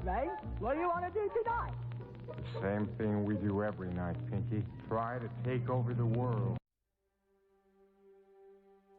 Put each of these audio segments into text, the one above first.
Vane. What do you want to do tonight? The same thing we do every night, Pinky. Try to take over the world.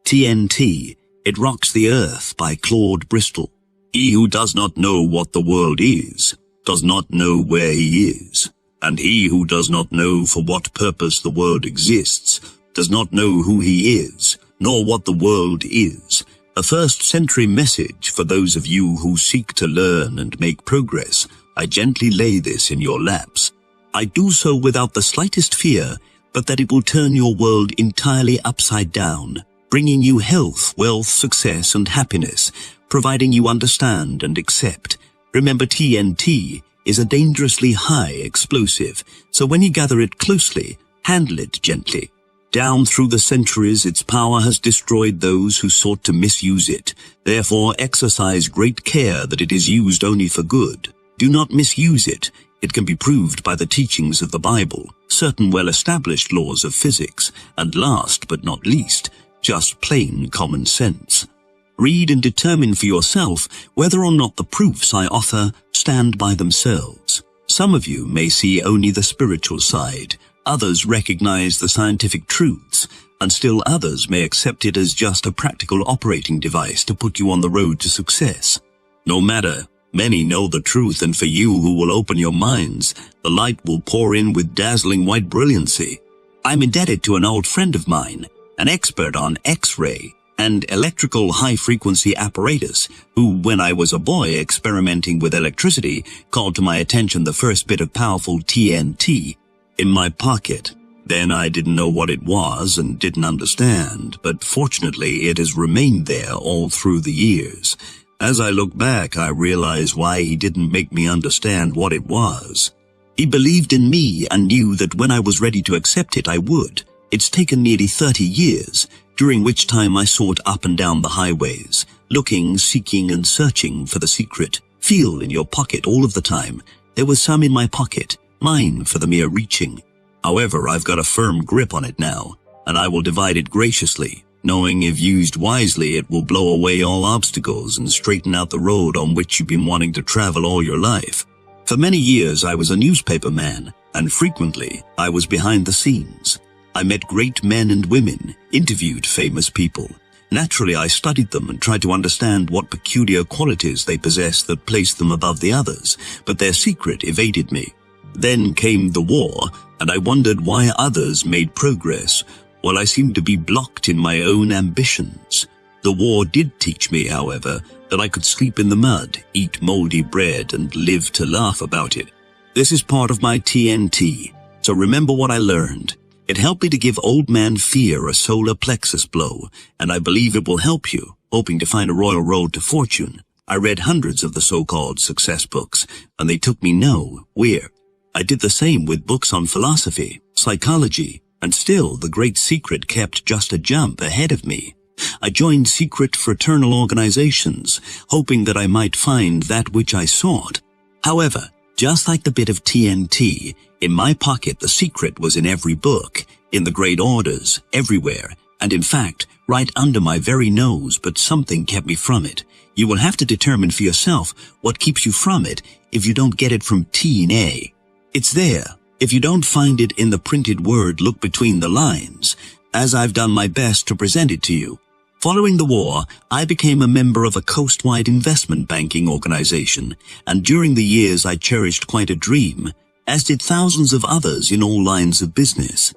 TNT, It Rocks the Earth by Claude Bristol. He who does not know what the world is, does not know where he is. And he who does not know for what purpose the world exists, does not know who he is, nor what the world is. A first-century message for those of you who seek to learn and make progress. I gently lay this in your laps. I do so without the slightest fear, but that it will turn your world entirely upside down, bringing you health, wealth, success, and happiness, providing you understand and accept. Remember, TNT is a dangerously high explosive, so when you gather it closely, handle it gently. Down through the centuries, its power has destroyed those who sought to misuse it. Therefore, exercise great care that it is used only for good. Do not misuse it. It can be proved by the teachings of the Bible, certain well-established laws of physics, and last but not least, just plain common sense. Read and determine for yourself whether or not the proofs I offer stand by themselves. Some of you may see only the spiritual side, others recognize the scientific truths, and still others may accept it as just a practical operating device to put you on the road to success. No matter, many know the truth, and for you who will open your minds, the light will pour in with dazzling white brilliancy. I'm indebted to an old friend of mine, an expert on X-ray and electrical high-frequency apparatus, who, when I was a boy experimenting with electricity, called to my attention the first bit of powerful TNT in my pocket. Then I didn't know what it was and didn't understand, but fortunately it has remained there all through the years. As I look back, I realize why he didn't make me understand what it was. He believed in me and knew that when I was ready to accept it, I would. It's taken nearly 30 years, during which time I sought up and down the highways, looking, seeking, and searching for the secret. Feel in your pocket all of the time. There was some in my pocket, mine for the mere reaching. However, I've got a firm grip on it now, and I will divide it graciously, knowing if used wisely it will blow away all obstacles and straighten out the road on which you've been wanting to travel all your life. For many years I was a newspaper man, and frequently I was behind the scenes. I met great men and women, interviewed famous people. Naturally, I studied them and tried to understand what peculiar qualities they possessed that placed them above the others, but their secret evaded me. Then came the war, and I wondered why others made progress, while I seemed to be blocked in my own ambitions. The war did teach me, however, that I could sleep in the mud, eat moldy bread, and live to laugh about it. This is part of my TNT, so remember what I learned. It helped me to give old man Fear a solar plexus blow, and I believe it will help you, hoping to find a royal road to fortune. I read hundreds of the so-called success books, and they took me nowhere. I did the same with books on philosophy, psychology, and still the great secret kept just a jump ahead of me. I joined secret fraternal organizations, hoping that I might find that which I sought. However, just like the bit of TNT, in my pocket the secret was in every book, in the great orders, everywhere, and in fact, right under my very nose, but something kept me from it. You will have to determine for yourself what keeps you from it if you don't get it from T&A. It's there. If you don't find it in the printed word, look between the lines, as I've done my best to present it to you. Following the war, I became a member of a coast-wide investment banking organization, and during the years I cherished quite a dream, as did thousands of others in all lines of business.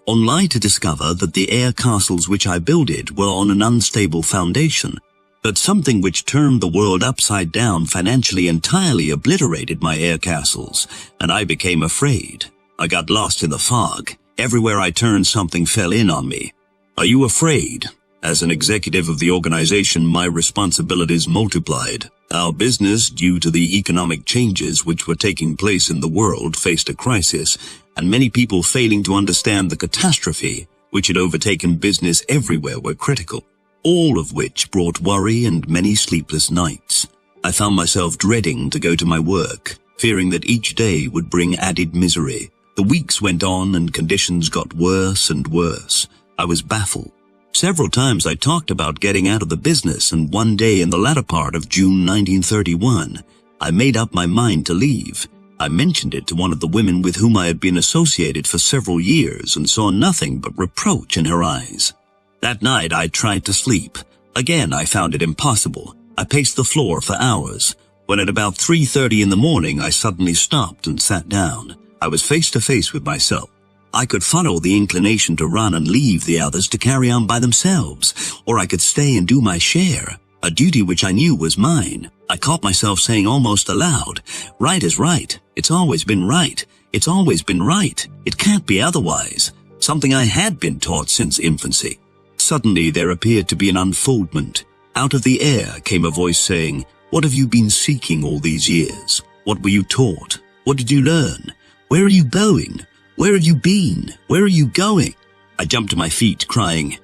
Only to discover that the air castles which I builded were on an unstable foundation, that something which turned the world upside down financially entirely obliterated my air castles, and I became afraid. I got lost in the fog. Everywhere I turned, something fell in on me. Are you afraid? As an executive of the organization, my responsibilities multiplied. Our business, due to the economic changes which were taking place in the world, faced a crisis, and many people failing to understand the catastrophe which had overtaken business everywhere were critical, all of which brought worry and many sleepless nights. I found myself dreading to go to my work, fearing that each day would bring added misery. The weeks went on and conditions got worse and worse. I was baffled. Several times I talked about getting out of the business, and one day in the latter part of June 1931, I made up my mind to leave. I mentioned it to one of the women with whom I had been associated for several years and saw nothing but reproach in her eyes. That night I tried to sleep. Again I found it impossible. I paced the floor for hours. When at about 3:30 in the morning I suddenly stopped and sat down. I was face to face with myself. I could follow the inclination to run and leave the others to carry on by themselves, or I could stay and do my share, a duty which I knew was mine. I caught myself saying almost aloud, "Right is right. It's always been right. It's always been right. It can't be otherwise," something I had been taught since infancy. Suddenly there appeared to be an unfoldment. Out of the air came a voice saying, "What have you been seeking all these years? What were you taught? What did you learn? Where are you going? Where have you been? Where are you going?" I jumped to my feet, crying,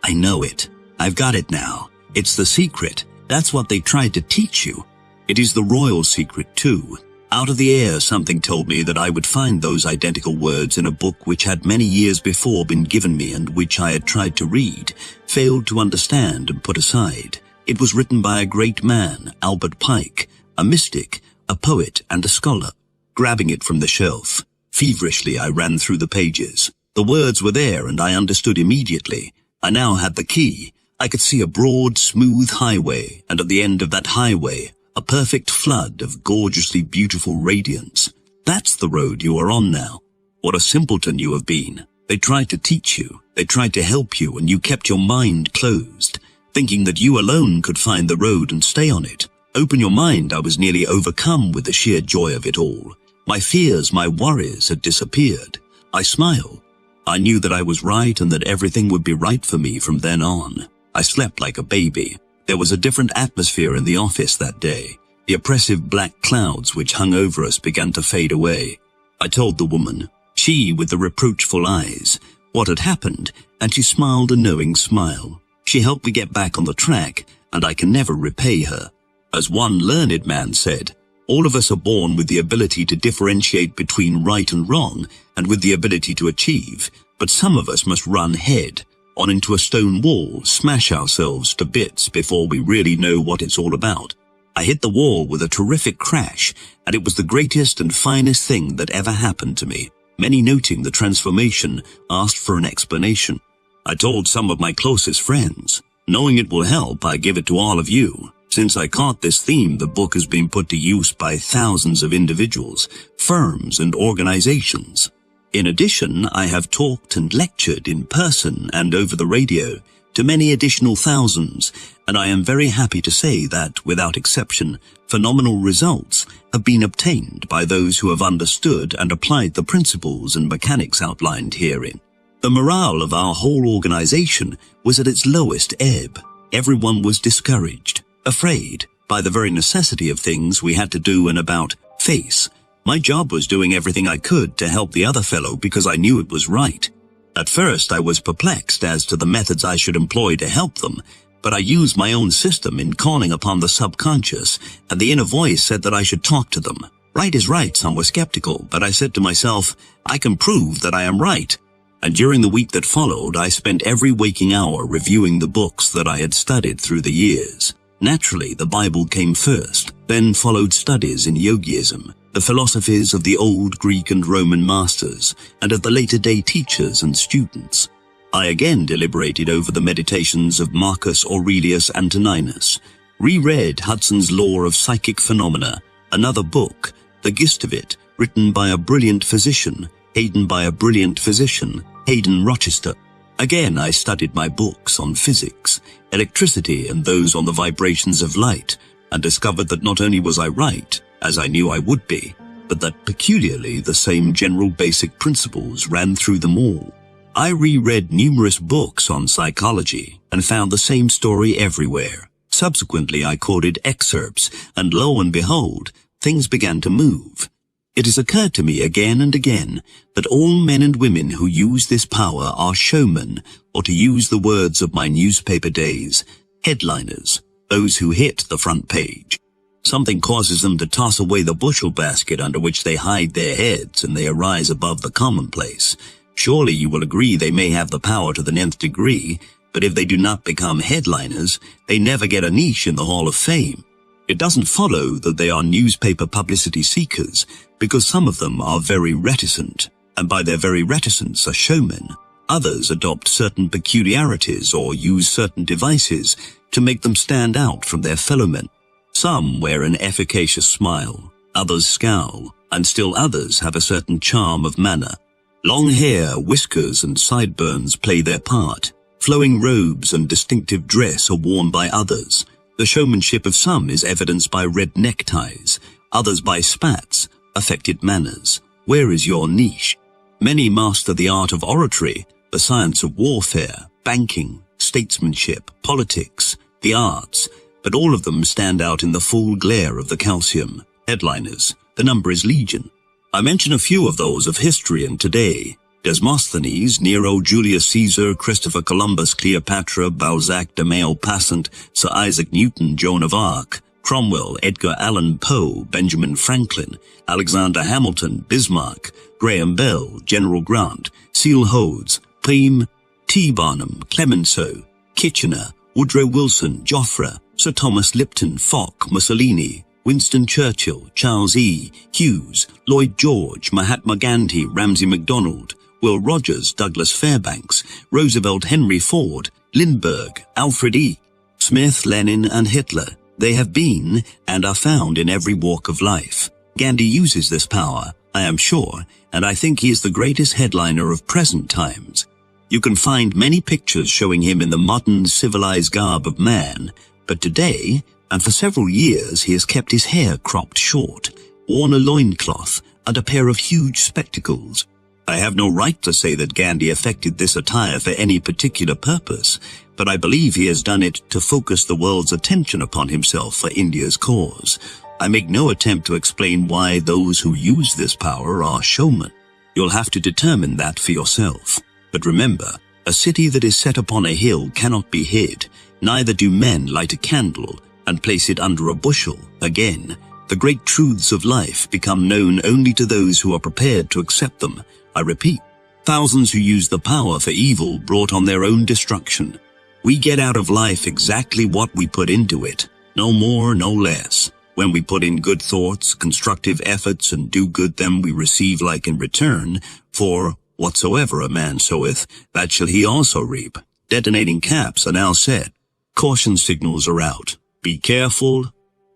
"I know it. I've got it now. It's the secret. That's what they tried to teach you. It is the royal secret, too." Out of the air, something told me that I would find those identical words in a book which had many years before been given me and which I had tried to read, failed to understand and put aside. It was written by a great man, Albert Pike, a mystic, a poet, and a scholar. Grabbing it from the shelf, feverishly I ran through the pages. The words were there and I understood immediately. I now had the key. I could see a broad, smooth highway, and at the end of that highway, a perfect flood of gorgeously beautiful radiance. That's the road you are on now. What a simpleton you have been. They tried to teach you, they tried to help you, and you kept your mind closed, thinking that you alone could find the road and stay on it. Open your mind, I was nearly overcome with the sheer joy of it all. My fears, my worries had disappeared. I smiled. I knew that I was right and that everything would be right for me from then on. I slept like a baby. There was a different atmosphere in the office that day. The oppressive black clouds which hung over us began to fade away. I told the woman, she with the reproachful eyes, what had happened, and she smiled a knowing smile. She helped me get back on the track, and I can never repay her. As one learned man said, all of us are born with the ability to differentiate between right and wrong, and with the ability to achieve, but some of us must run head on into a stone wall, smash ourselves to bits before we really know what it's all about. I hit the wall with a terrific crash, and it was the greatest and finest thing that ever happened to me. Many, noting the transformation, asked for an explanation. I told some of my closest friends. Knowing it will help, I give it to all of you. Since I caught this theme, the book has been put to use by thousands of individuals, firms, and organizations. In addition, I have talked and lectured in person and over the radio to many additional thousands, and I am very happy to say that, without exception, phenomenal results have been obtained by those who have understood and applied the principles and mechanics outlined herein. The morale of our whole organization was at its lowest ebb. Everyone was discouraged, afraid, by the very necessity of things we had to do and about face. My job was doing everything I could to help the other fellow because I knew it was right. At first I was perplexed as to the methods I should employ to help them, but I used my own system in calling upon the subconscious, and the inner voice said that I should talk to them. Right is right, some were skeptical, but I said to myself, I can prove that I am right. And during the week that followed, I spent every waking hour reviewing the books that I had studied through the years. Naturally, the Bible came first, then followed studies in yogiism, the philosophies of the old Greek and Roman masters, and of the later-day teachers and students. I again deliberated over the meditations of Marcus Aurelius Antoninus, reread Hudson's Law of Psychic Phenomena, another book, The Gist of It, written by a brilliant physician, Hayden by a brilliant physician, Hayden Rochester. Again, I studied my books on physics, electricity, and those on the vibrations of light, and discovered that not only was I right, as I knew I would be, but that peculiarly the same general basic principles ran through them all. I reread numerous books on psychology and found the same story everywhere. Subsequently, I quoted excerpts, and lo and behold, things began to move. It has occurred to me again and again that all men and women who use this power are showmen, or to use the words of my newspaper days, headliners, those who hit the front page. Something causes them to toss away the bushel basket under which they hide their heads, and they arise above the commonplace. Surely you will agree they may have the power to the nth degree, but if they do not become headliners, they never get a niche in the Hall of Fame. It doesn't follow that they are newspaper publicity seekers, because some of them are very reticent, and by their very reticence are showmen. Others adopt certain peculiarities or use certain devices to make them stand out from their fellowmen. Some wear an efficacious smile, others scowl, and still others have a certain charm of manner. Long hair, whiskers, and sideburns play their part. Flowing robes and distinctive dress are worn by others. The showmanship of some is evidenced by red neckties, others by spats, affected manners. Where is your niche? Many master the art of oratory, the science of warfare, banking, statesmanship, politics, the arts, but all of them stand out in the full glare of the calcium. Headliners, the number is legion. I mention a few of those of history and today. Demosthenes, Nero, Julius Caesar, Christopher Columbus, Cleopatra, Balzac, de Maupassant, Sir Isaac Newton, Joan of Arc, Cromwell, Edgar Allan Poe, Benjamin Franklin, Alexander Hamilton, Bismarck, Graham Bell, General Grant, Seal Hodes, Pym, T. Barnum, Clemenceau, Kitchener, Woodrow Wilson, Joffre, Sir Thomas Lipton, Foch, Mussolini, Winston Churchill, Charles E. Hughes, Lloyd George, Mahatma Gandhi, Ramsay MacDonald, Will Rogers, Douglas Fairbanks, Roosevelt, Henry Ford, Lindbergh, Alfred E. Smith, Lenin, and Hitler. They have been and are found in every walk of life. Gandhi uses this power, I am sure, and I think he is the greatest headliner of present times. You can find many pictures showing him in the modern civilized garb of man, but today, and for several years, he has kept his hair cropped short, worn a loincloth, and a pair of huge spectacles. I have no right to say that Gandhi affected this attire for any particular purpose, but I believe he has done it to focus the world's attention upon himself for India's cause. I make no attempt to explain why those who use this power are showmen. You'll have to determine that for yourself. But remember, a city that is set upon a hill cannot be hid. Neither do men light a candle and place it under a bushel. Again, the great truths of life become known only to those who are prepared to accept them. I repeat, thousands who use the power for evil brought on their own destruction. We get out of life exactly what we put into it, no more, no less. When we put in good thoughts, constructive efforts, and do good, then we receive like in return, for whatsoever a man soweth, that shall he also reap. Detonating caps are now set. Caution signals are out. Be careful.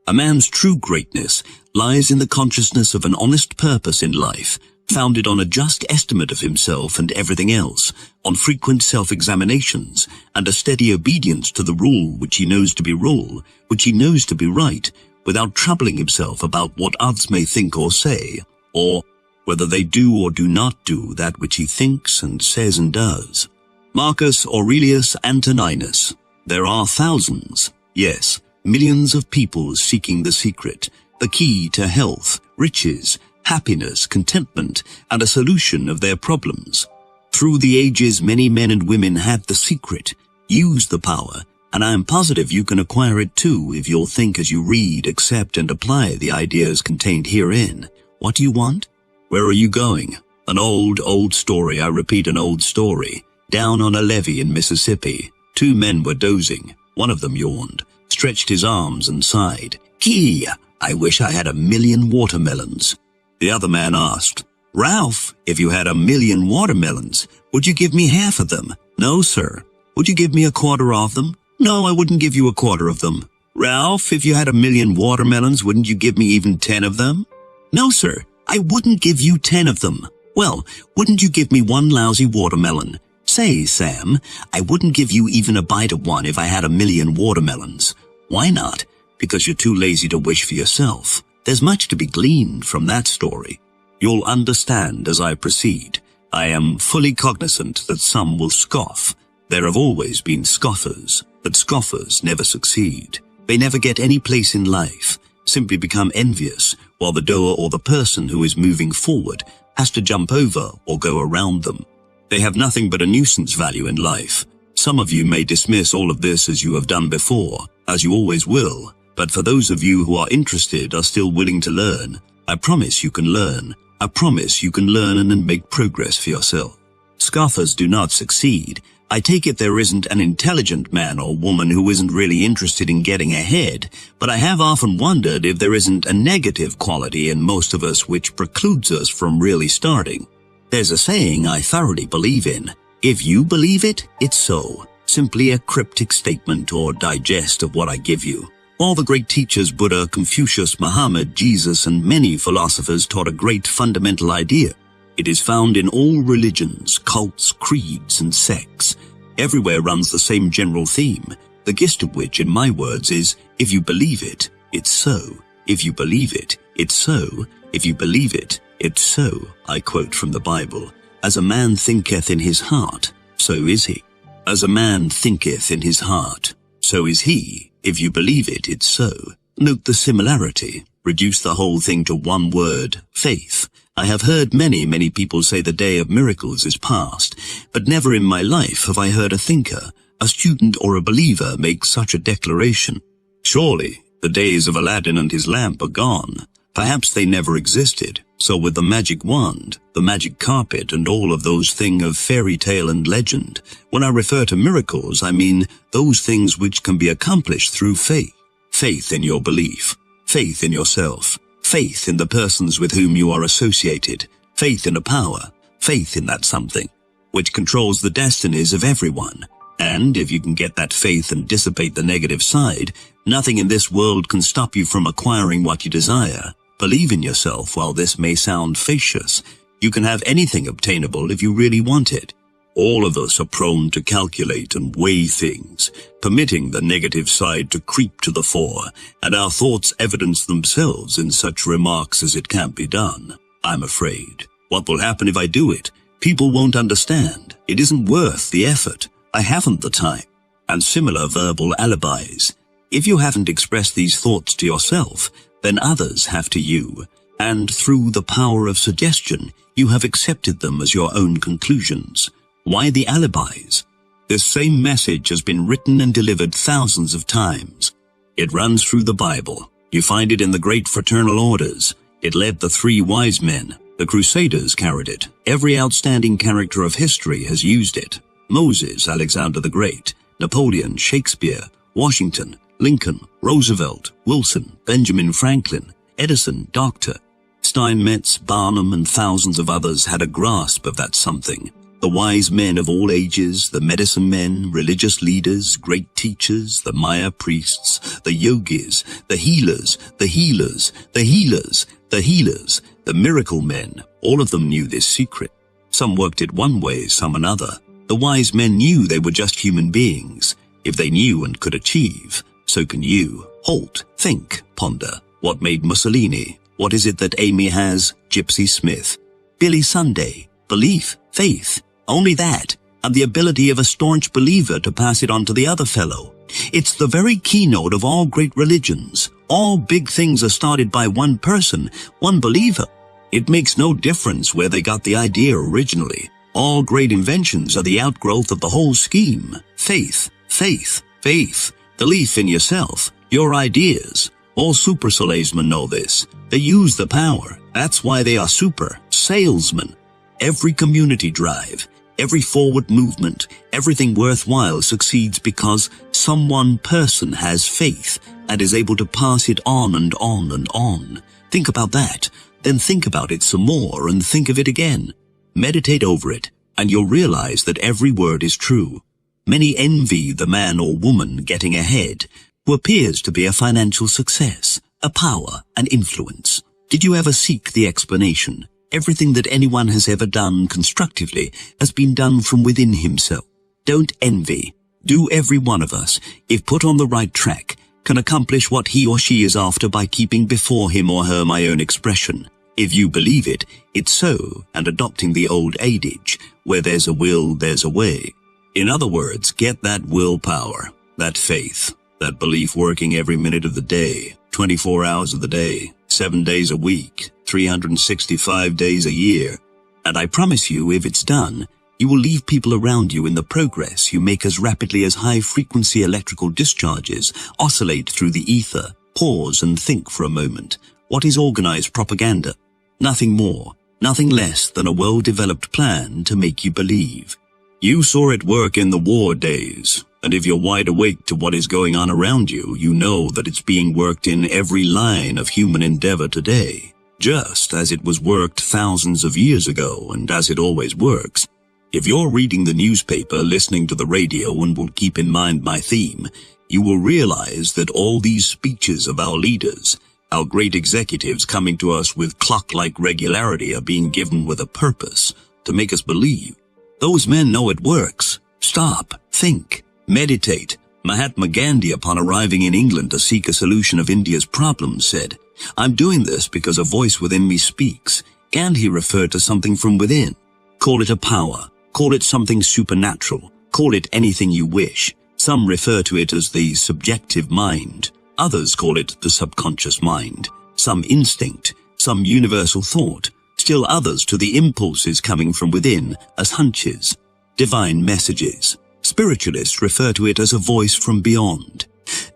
A man's true greatness lies in the consciousness of an honest purpose in life, founded on a just estimate of himself and everything else, on frequent self-examinations, and a steady obedience to the rule which he knows to be rule, which he knows to be right, without troubling himself about what others may think or say, or whether they do or do not do that which he thinks and says and does. Marcus Aurelius Antoninus. There are thousands, yes, millions of people seeking the secret, the key to health, riches, happiness, contentment, and a solution of their problems. Through the ages, many men and women have the secret, use the power, and I am positive you can acquire it too if you'll think as you read, accept, and apply the ideas contained herein. What do you want? Where are you going? An old story, I repeat, an old story. Down on a levee in Mississippi, 2 men were dozing. One of them yawned, stretched his arms, and sighed. Gee, I wish I had 1,000,000 watermelons. The other man asked, Ralph, if you had 1,000,000 watermelons, would you give me half of them? No, sir. Would you give me a quarter of them? No, I wouldn't give you a quarter of them. Ralph, if you had 1,000,000 watermelons, wouldn't you give me even 10 of them? No, sir. I wouldn't give you 10 of them. Well, wouldn't you give me 1 lousy watermelon? Say, Sam, I wouldn't give you even a bite of one if I had 1,000,000 watermelons. Why not? Because you're too lazy to wish for yourself. There's much to be gleaned from that story. You'll understand as I proceed. I am fully cognizant that some will scoff. There have always been scoffers, but scoffers never succeed. They never get any place in life, simply become envious, while the doer or the person who is moving forward has to jump over or go around them. They have nothing but a nuisance value in life. Some of you may dismiss all of this as you have done before, as you always will, but for those of you who are interested, are still willing to learn, I promise you can learn. I promise you can learn and make progress for yourself. Scoffers do not succeed, I take it there isn't an intelligent man or woman who isn't really interested in getting ahead, but I have often wondered if there isn't a negative quality in most of us which precludes us from really starting. There's a saying I thoroughly believe in. If you believe it, it's so. Simply a cryptic statement or digest of what I give you. All the great teachers, Buddha, Confucius, Muhammad, Jesus, and many philosophers taught a great fundamental idea. It is found in all religions, cults, creeds, and sects. Everywhere runs the same general theme, the gist of which, in my words, is, if you believe it, it's so. If you believe it, it's so. If you believe it, it's so. I quote from the Bible, "As a man thinketh in his heart, so is he. As a man thinketh in his heart, so is he. If you believe it, it's so." Note the similarity. Reduce the whole thing to one word, faith. I have heard many people say the day of miracles is past, but never in my life have I heard a thinker, a student, or a believer make such a declaration. Surely, the days of Aladdin and his lamp are gone. Perhaps they never existed. So with the magic wand, the magic carpet, and all of those things of fairy tale and legend, when I refer to miracles, I mean those things which can be accomplished through faith. Faith in your belief. Faith in yourself. Faith in the persons with whom you are associated. Faith in a power. Faith in that something, which controls the destinies of everyone. And if you can get that faith and dissipate the negative side, nothing in this world can stop you from acquiring what you desire. Believe in yourself. While this may sound fallacious, you can have anything obtainable if you really want it. All of us are prone to calculate and weigh things, permitting the negative side to creep to the fore, and our thoughts evidence themselves in such remarks as "it can't be done." I'm afraid. What will happen if I do it? People won't understand. It isn't worth the effort. I haven't the time. And similar verbal alibis. If you haven't expressed these thoughts to yourself, then others have to you, and through the power of suggestion, you have accepted them as your own conclusions. Why the alibis? This same message has been written and delivered thousands of times. It runs through the Bible. You find it in the great fraternal orders. It led the 3 wise men. The Crusaders carried it. Every outstanding character of history has used it. Moses, Alexander the Great, Napoleon, Shakespeare, Washington, Lincoln, Roosevelt, Wilson, Benjamin Franklin, Edison, Dr. Steinmetz, Barnum, and thousands of others had a grasp of that something. The wise men of all ages, the medicine men, religious leaders, great teachers, the Maya priests, the yogis, the healers, the healers, the healers, the healers, the miracle men, all of them knew this secret. Some worked it one way, some another. The wise men knew they were just human beings. If they knew and could achieve, so can you. Halt, think, ponder. What made Mussolini? What is it that Amy has? Gypsy Smith. Billy Sunday. Belief, faith. Only that, and the ability of a staunch believer to pass it on to the other fellow. It's the very keynote of all great religions. All big things are started by one person, one believer. It makes no difference where they got the idea originally. All great inventions are the outgrowth of the whole scheme. Faith, faith, faith. Belief in yourself, your ideas. All super salesmen know this. They use the power. That's why they are super salesmen. Every community drive, every forward movement, everything worthwhile succeeds because some one person has faith and is able to pass it on and on and on. Think about that. Then think about it some more and think of it again. Meditate over it, and you'll realize that every word is true. Many envy the man or woman getting ahead, who appears to be a financial success, a power, an influence. Did you ever seek the explanation? Everything that anyone has ever done constructively has been done from within himself. Don't envy. Do every one of us, if put on the right track, can accomplish what he or she is after by keeping before him or her my own expression. If you believe it, it's so, and adopting the old adage, where there's a will, there's a way. In other words, get that willpower, that faith, that belief working every minute of the day, 24 hours of the day, 7 days a week, 365 days a year. And I promise you, if it's done, you will leave people around you in the progress you make as rapidly as high-frequency electrical discharges oscillate through the ether. Pause and think for a moment. What is organized propaganda? Nothing more, nothing less than a well-developed plan to make you believe. You saw it work in the war days, and if you're wide awake to what is going on around you, you know that it's being worked in every line of human endeavor today, just as it was worked thousands of years ago, and as it always works. If you're reading the newspaper, listening to the radio, and will keep in mind my theme, you will realize that all these speeches of our leaders, our great executives coming to us with clock-like regularity, are being given with a purpose, to make us believe. Those men know it works. Stop, think, meditate. Mahatma Gandhi, upon arriving in England to seek a solution of India's problems, said, "I'm doing this because a voice within me speaks." Gandhi referred to something from within. Call it a power. Call it something supernatural. Call it anything you wish. Some refer to it as the subjective mind. Others call it the subconscious mind. Some instinct. Some universal thought. Still others to the impulses coming from within as hunches, divine messages. Spiritualists refer to it as a voice from beyond.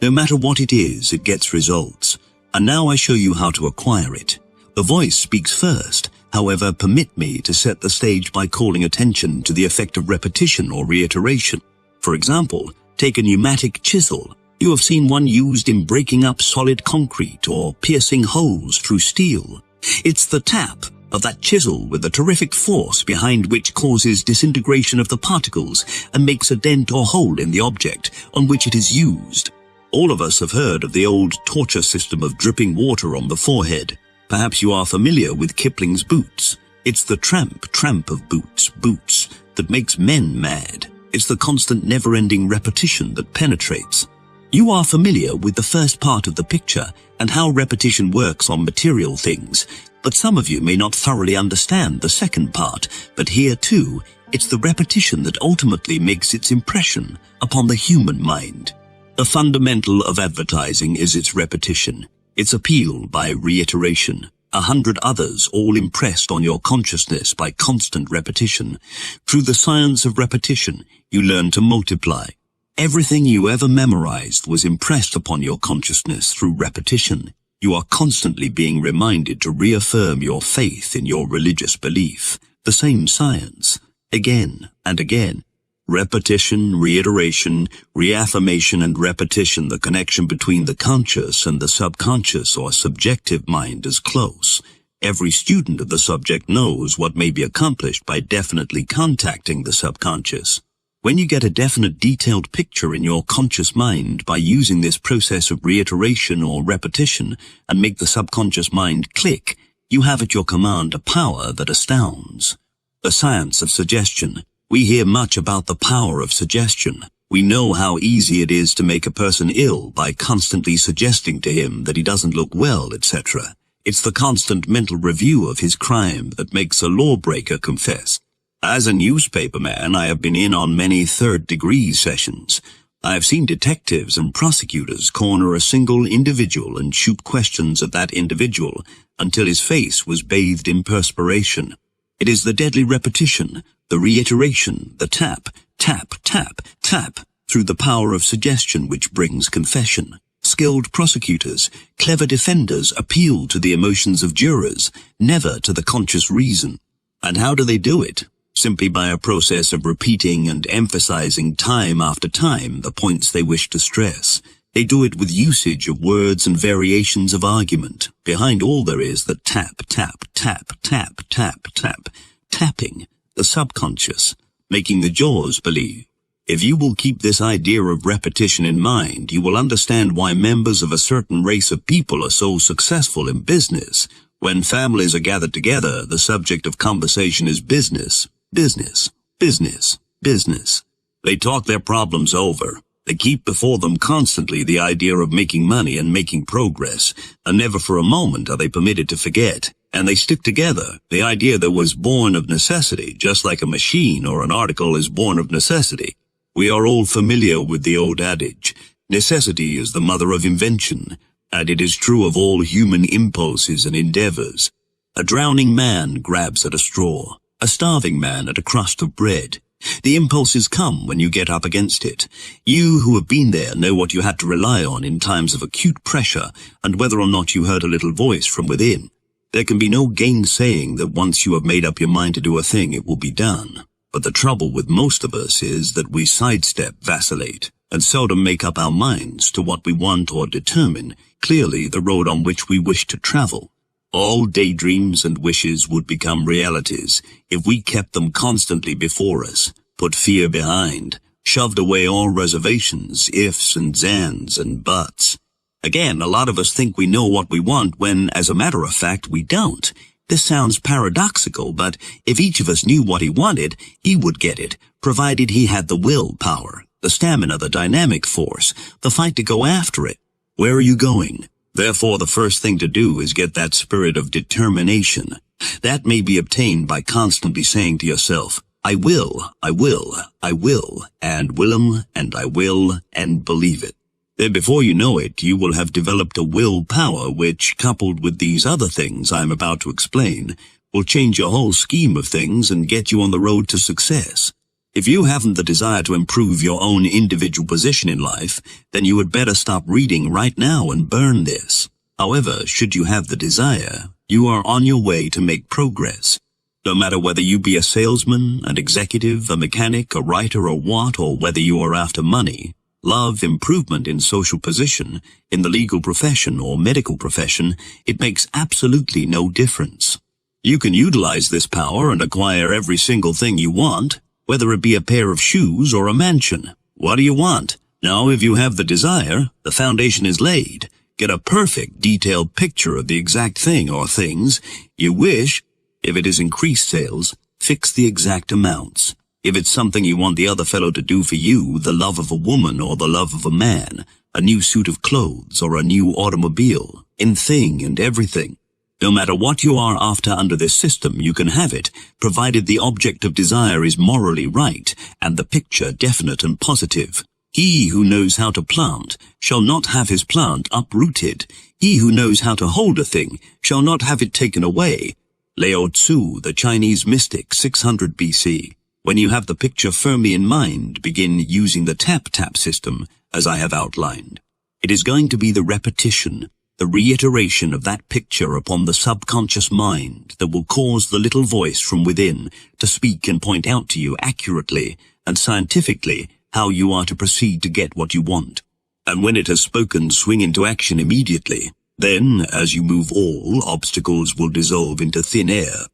No matter what it is, it gets results. And now I show you how to acquire it. The voice speaks first. However, permit me to set the stage by calling attention to the effect of repetition or reiteration. For example, take a pneumatic chisel. You have seen one used in breaking up solid concrete or piercing holes through steel. It's the tap of that chisel with the terrific force behind which causes disintegration of the particles and makes a dent or hole in the object on which it is used. All of us have heard of the old torture system of dripping water on the forehead. Perhaps you are familiar with Kipling's Boots. It's the tramp of boots that makes men mad. It's the constant never-ending repetition that penetrates. You are familiar with the first part of the picture and how repetition works on material things, but some of you may not thoroughly understand the second part. But here too, it's the repetition that ultimately makes its impression upon the human mind. The fundamental of advertising is its repetition. Its appeal by reiteration. 100 others all impressed on your consciousness by constant repetition. Through the science of repetition, you learn to multiply. Everything you ever memorized was impressed upon your consciousness through repetition. You are constantly being reminded to reaffirm your faith in your religious belief. The same science, again and again. Repetition, reiteration, reaffirmation and repetition. The connection between the conscious and the subconscious or subjective mind is close. Every student of the subject knows what may be accomplished by definitely contacting the subconscious. When you get a definite detailed picture in your conscious mind by using this process of reiteration or repetition and make the subconscious mind click, you have at your command a power that astounds. The science of suggestion. We hear much about the power of suggestion. We know how easy it is to make a person ill by constantly suggesting to him that he doesn't look well, etc. It's the constant mental review of his crime that makes a lawbreaker confess. As a newspaperman, I have been in on many third-degree sessions. I have seen detectives and prosecutors corner a single individual and shoot questions at that individual until his face was bathed in perspiration. It is the deadly repetition, the reiteration, the tap, tap, tap, tap, through the power of suggestion which brings confession. Skilled prosecutors, clever defenders appeal to the emotions of jurors, never to the conscious reason. And how do they do it? Simply by a process of repeating and emphasizing time after time the points they wish to stress. They do it with usage of words and variations of argument. Behind all there is the tap, tap, tap, tap, tap, tap, tapping, the subconscious, making the jaws believe. If you will keep this idea of repetition in mind, you will understand why members of a certain race of people are so successful in business. When families are gathered together, the subject of conversation is business, business, business, business. They talk their problems over. They keep before them constantly the idea of making money and making progress, and never for a moment are they permitted to forget. And they stick together, the idea that was born of necessity, just like a machine or an article is born of necessity. We are all familiar with the old adage, necessity is the mother of invention, and it is true of all human impulses and endeavors. A drowning man grabs at a straw, a starving man at a crust of bread. The impulses come when you get up against it. You who have been there know what you had to rely on in times of acute pressure and whether or not you heard a little voice from within. There can be no gainsaying that once you have made up your mind to do a thing, it will be done. But the trouble with most of us is that we sidestep, vacillate, and seldom make up our minds to what we want or determine clearly the road on which we wish to travel. All daydreams and wishes would become realities if we kept them constantly before us, put fear behind, shoved away all reservations, ifs and zans and buts. Again, a lot of us think we know what we want when, as a matter of fact, we don't. This sounds paradoxical, but if each of us knew what he wanted, he would get it, provided he had the willpower, the stamina, the dynamic force, the fight to go after it. Where are you going? Therefore, the first thing to do is get that spirit of determination. That may be obtained by constantly saying to yourself, I will, I will, I will, and will'em, and I will, and believe it. Then before you know it, you will have developed a willpower which, coupled with these other things I am about to explain, will change your whole scheme of things and get you on the road to success. If you haven't the desire to improve your own individual position in life, then you had better stop reading right now and burn this. However, should you have the desire, you are on your way to make progress. No matter whether you be a salesman, an executive, a mechanic, a writer, or what, or whether you are after money, love, improvement in social position, in the legal profession or medical profession, it makes absolutely no difference. You can utilize this power and acquire every single thing you want, whether it be a pair of shoes or a mansion. What do you want? Now, if you have the desire, the foundation is laid. Get a perfect, detailed picture of the exact thing or things you wish. If it is increased sales, fix the exact amounts. If it's something you want the other fellow to do for you, the love of a woman or the love of a man, a new suit of clothes or a new automobile, in thing and everything. No matter what you are after under this system, you can have it, provided the object of desire is morally right and the picture definite and positive. He who knows how to plant shall not have his plant uprooted. He who knows how to hold a thing shall not have it taken away. Lao Tzu, the Chinese mystic, 600 BC. When you have the picture firmly in mind, begin using the tap-tap system, as I have outlined. It is going to be the repetition, the reiteration of that picture upon the subconscious mind that will cause the little voice from within to speak and point out to you accurately and scientifically how you are to proceed to get what you want. And when it has spoken, swing into action immediately. Then, as you move, all obstacles will dissolve into thin air.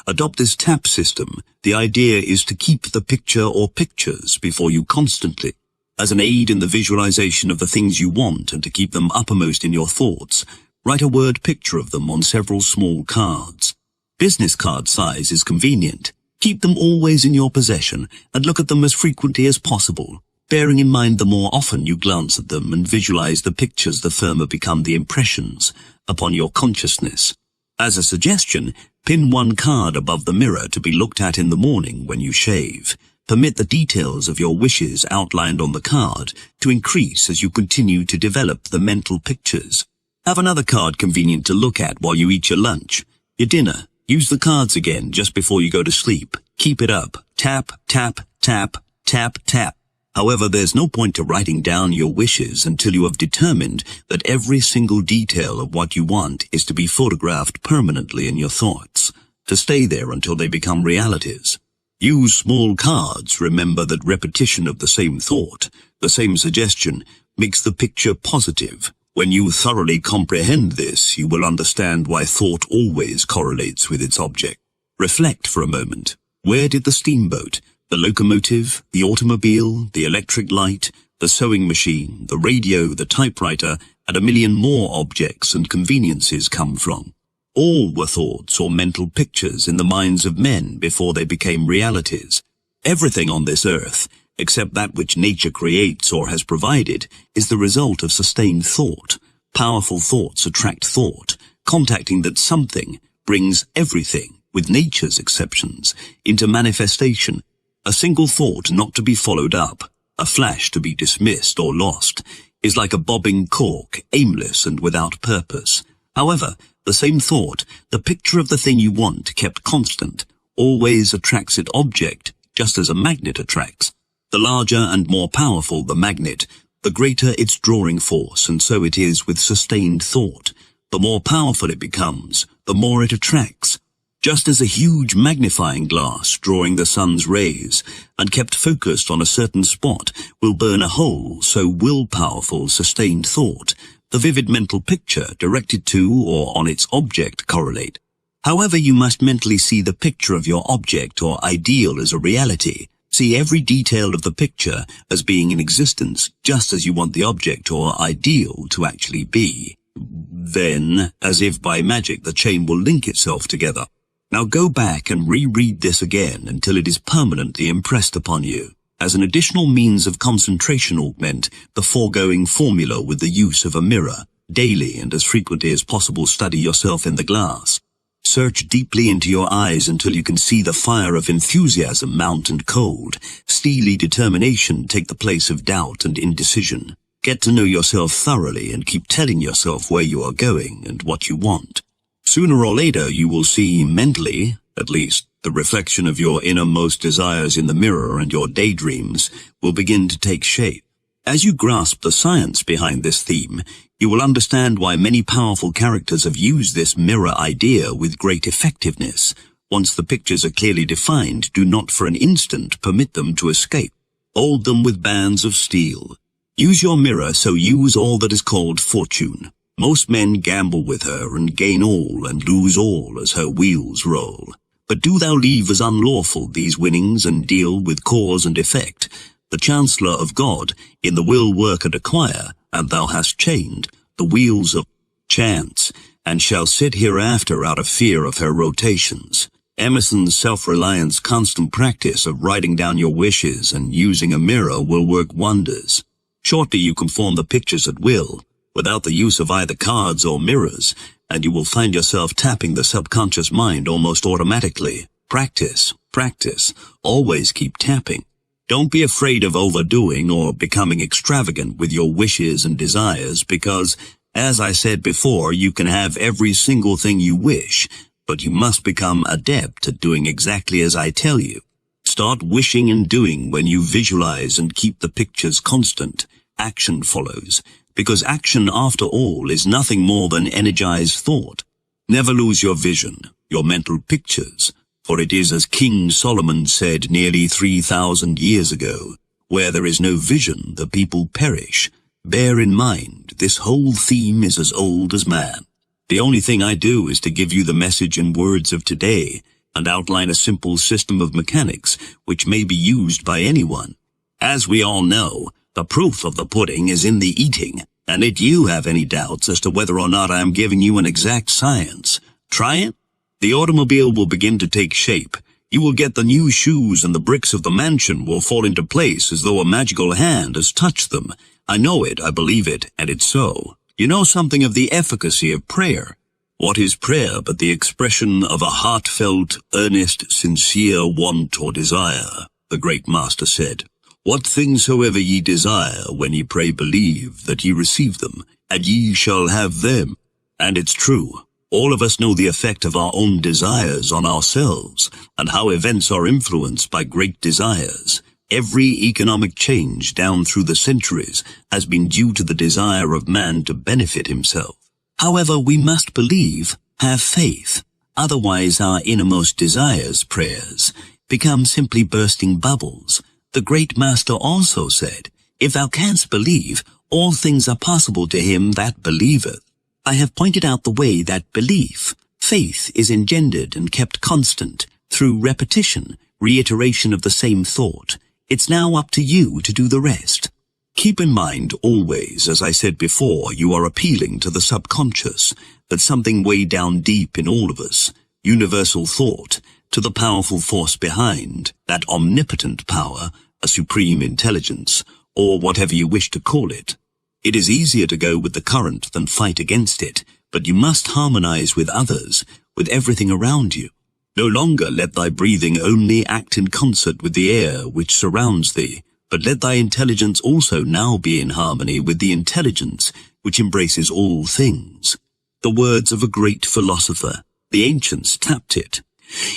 Adopt this tap system. The idea is to keep the picture or pictures before you constantly, as an aid in the visualization of the things you want and to keep them uppermost in your thoughts. Write a word picture of them on several small cards. Business card size is convenient. Keep them always in your possession and look at them as frequently as possible, bearing in mind the more often you glance at them and visualize the pictures, the firmer become the impressions upon your consciousness. As a suggestion, pin one card above the mirror to be looked at in the morning when you shave. Permit the details of your wishes outlined on the card to increase as you continue to develop the mental pictures. Have another card convenient to look at while you eat your lunch, your dinner. Use the cards again just before you go to sleep. Keep it up. Tap, tap, tap, tap, tap. However, there's no point to writing down your wishes until you have determined that every single detail of what you want is to be photographed permanently in your thoughts, to stay there until they become realities. Use small cards. Remember that repetition of the same thought, the same suggestion, makes the picture positive. When you thoroughly comprehend this, you will understand why thought always correlates with its object. Reflect for a moment. Where did the steamboat, the locomotive, the automobile, the electric light, the sewing machine, the radio, the typewriter, and a million more objects and conveniences come from? All were thoughts or mental pictures in the minds of men before they became realities. Everything on this earth, except that which nature creates or has provided, is the result of sustained thought. Powerful thoughts attract thought. Contacting that something brings everything, with nature's exceptions, into manifestation. A single thought not to be followed up, a flash to be dismissed or lost, is like a bobbing cork, aimless and without purpose. However, the same thought, the picture of the thing you want kept constant, always attracts its object, just as a magnet attracts. The larger and more powerful the magnet, the greater its drawing force, and so it is with sustained thought. The more powerful it becomes, the more it attracts. Just as a huge magnifying glass drawing the sun's rays and kept focused on a certain spot will burn a hole, so will powerful, sustained thought, the vivid mental picture directed to or on its object correlate. However, you must mentally see the picture of your object or ideal as a reality. See every detail of the picture as being in existence, just as you want the object or ideal to actually be. Then, as if by magic, the chain will link itself together. Now go back and reread this again until it is permanently impressed upon you. As an additional means of concentration, augment the foregoing formula with the use of a mirror. Daily and as frequently as possible study yourself in the glass. Search deeply into your eyes until you can see the fire of enthusiasm mount and cold. Steely determination take the place of doubt and indecision. Get to know yourself thoroughly and keep telling yourself where you are going and what you want. Sooner or later you will see mentally, at least, the reflection of your innermost desires in the mirror, and your daydreams will begin to take shape. As you grasp the science behind this theme, you will understand why many powerful characters have used this mirror idea with great effectiveness. Once the pictures are clearly defined, do not for an instant permit them to escape. Hold them with bands of steel. Use your mirror, so use all that is called fortune. Most men gamble with her and gain all and lose all as her wheels roll. But do thou leave as unlawful these winnings and deal with cause and effect. The Chancellor of God in the will work and acquire, and thou hast chained the wheels of chance, and shall sit hereafter out of fear of her rotations. Emerson's self-reliance constant practice of writing down your wishes and using a mirror will work wonders. Shortly you can form the pictures at will, without the use of either cards or mirrors, and you will find yourself tapping the subconscious mind almost automatically. Practice, practice, always keep tapping. Don't be afraid of overdoing or becoming extravagant with your wishes and desires because, as I said before, you can have every single thing you wish, but you must become adept at doing exactly as I tell you. Start wishing and doing when you visualize and keep the pictures constant. Action follows, because action, after all, is nothing more than energized thought. Never lose your vision, your mental pictures, for it is as King Solomon said nearly 3,000 years ago, where there is no vision, the people perish. Bear in mind, this whole theme is as old as man. The only thing I do is to give you the message in words of today and outline a simple system of mechanics which may be used by anyone. As we all know, the proof of the pudding is in the eating, and if you have any doubts as to whether or not I am giving you an exact science, try it. The automobile will begin to take shape. You will get the new shoes, and the bricks of the mansion will fall into place as though a magical hand has touched them. I know it, I believe it, and it's so. You know something of the efficacy of prayer. What is prayer but the expression of a heartfelt, earnest, sincere want or desire? The great master said, "What things soever ye desire, when ye pray believe that ye receive them, and ye shall have them." And it's true. All of us know the effect of our own desires on ourselves, and how events are influenced by great desires. Every economic change down through the centuries has been due to the desire of man to benefit himself. However, we must believe, have faith. Otherwise our innermost desires, prayers, become simply bursting bubbles. The great master also said, "If thou canst believe, all things are possible to him that believeth." I have pointed out the way that belief, faith, is engendered and kept constant through repetition, reiteration of the same thought. It's now up to you to do the rest. Keep in mind always, as I said before, you are appealing to the subconscious, that something way down deep in all of us, universal thought, to the powerful force behind, that omnipotent power, a supreme intelligence, or whatever you wish to call it. It is easier to go with the current than fight against it, but you must harmonize with others, with everything around you. No longer let thy breathing only act in concert with the air which surrounds thee, but let thy intelligence also now be in harmony with the intelligence which embraces all things. The words of a great philosopher, the ancients tapped it.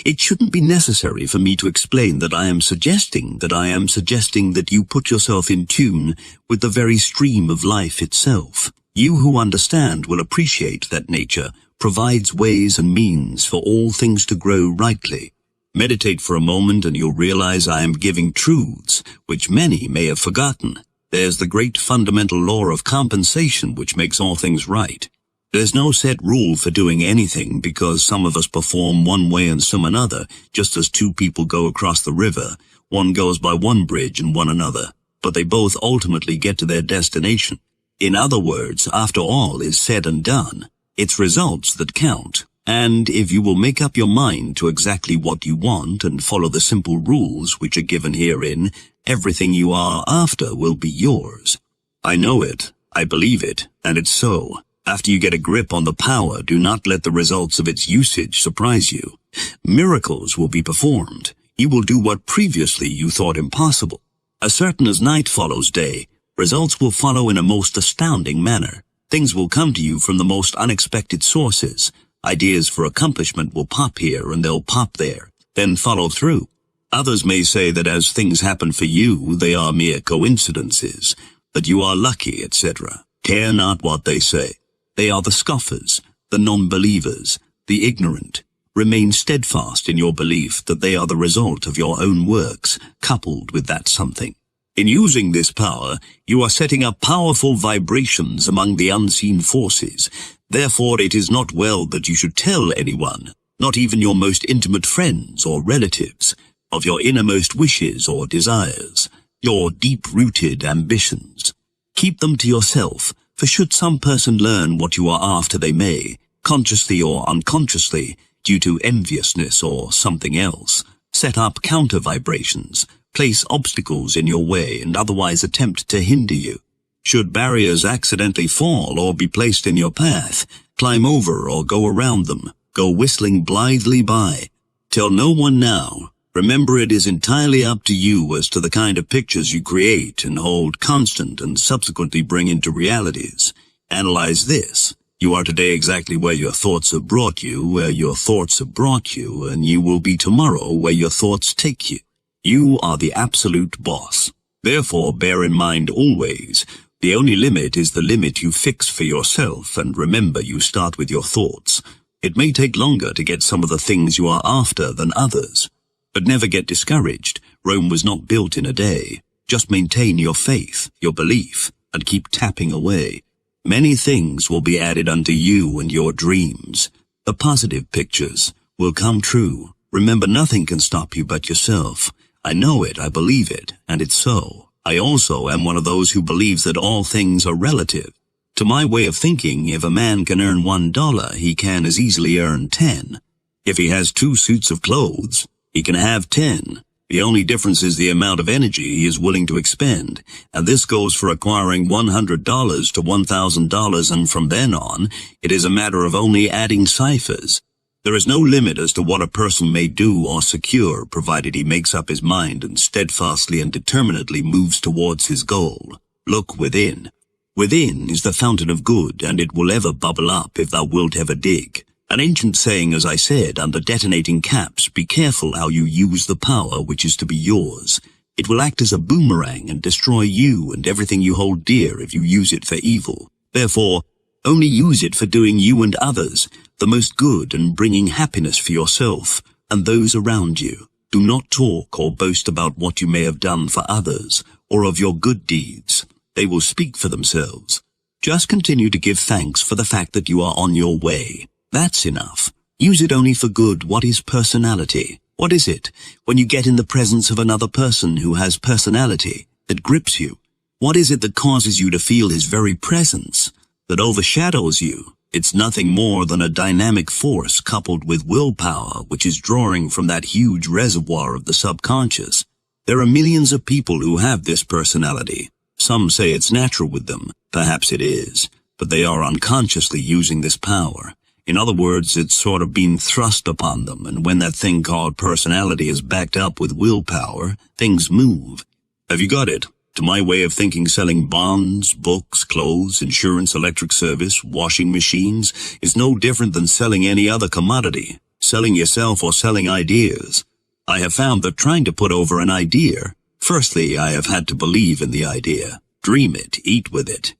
It shouldn't be necessary for me to explain that I am suggesting that you put yourself in tune with the very stream of life itself. You who understand will appreciate that nature provides ways and means for all things to grow rightly. Meditate for a moment and you'll realize I am giving truths which many may have forgotten. There's the great fundamental law of compensation which makes all things right. There's no set rule for doing anything because some of us perform one way and some another, just as two people go across the river. One goes by one bridge and one another, but they both ultimately get to their destination. In other words, after all is said and done, it's results that count. And if you will make up your mind to exactly what you want and follow the simple rules which are given herein, everything you are after will be yours. I know it, I believe it, and it's so. After you get a grip on the power, do not let the results of its usage surprise you. Miracles will be performed. You will do what previously you thought impossible. As certain as night follows day, results will follow in a most astounding manner. Things will come to you from the most unexpected sources. Ideas for accomplishment will pop here and they'll pop there, then follow through. Others may say that as things happen for you, they are mere coincidences, that you are lucky, etc. Care not what they say. They are the scoffers, the non-believers, the ignorant. Remain steadfast in your belief that they are the result of your own works, coupled with that something. In using this power, you are setting up powerful vibrations among the unseen forces. Therefore, it is not well that you should tell anyone, not even your most intimate friends or relatives, of your innermost wishes or desires, your deep-rooted ambitions. Keep them to yourself, for should some person learn what you are after, they may, consciously or unconsciously, due to enviousness or something else, set up counter-vibrations, place obstacles in your way, and otherwise attempt to hinder you. Should barriers accidentally fall or be placed in your path, climb over or go around them, go whistling blithely by. Tell no one now. Remember, it is entirely up to you as to the kind of pictures you create and hold constant and subsequently bring into realities. Analyze this. You are today exactly where your thoughts have brought you, where your thoughts have brought you, and you will be tomorrow where your thoughts take you. You are the absolute boss. Therefore, bear in mind always, the only limit is the limit you fix for yourself, and remember you start with your thoughts. It may take longer to get some of the things you are after than others. But never get discouraged. Rome was not built in a day. Just maintain your faith, your belief, and keep tapping away. Many things will be added unto you and your dreams. The positive pictures will come true. Remember, nothing can stop you but yourself. I know it, I believe it, and it's so. I also am one of those who believes that all things are relative. To my way of thinking, if a man can earn $1, he can as easily earn 10. If he has 2 suits of clothes, he can have 10. The only difference is the amount of energy he is willing to expend, and this goes for acquiring $100 to $1,000, and from then on, it is a matter of only adding ciphers. There is no limit as to what a person may do or secure, provided he makes up his mind and steadfastly and determinedly moves towards his goal. Look within. Within is the fountain of good, and it will ever bubble up if thou wilt ever dig. An ancient saying, as I said, under detonating caps, be careful how you use the power which is to be yours. It will act as a boomerang and destroy you and everything you hold dear if you use it for evil. Therefore, only use it for doing you and others the most good and bringing happiness for yourself and those around you. Do not talk or boast about what you may have done for others or of your good deeds. They will speak for themselves. Just continue to give thanks for the fact that you are on your way. That's enough. Use it only for good. What is personality? What is it when you get in the presence of another person who has personality that grips you? What is it that causes you to feel his very presence, that overshadows you? It's nothing more than a dynamic force coupled with willpower, which is drawing from that huge reservoir of the subconscious. There are millions of people who have this personality. Some say it's natural with them. Perhaps it is, but they are unconsciously using this power. In other words, it's sort of been thrust upon them, and when that thing called personality is backed up with willpower, things move. Have you got it? To my way of thinking, selling bonds, books, clothes, insurance, electric service, washing machines is no different than selling any other commodity, selling yourself or selling ideas. I have found that trying to put over an idea, firstly, I have had to believe in the idea. Dream it, eat with it,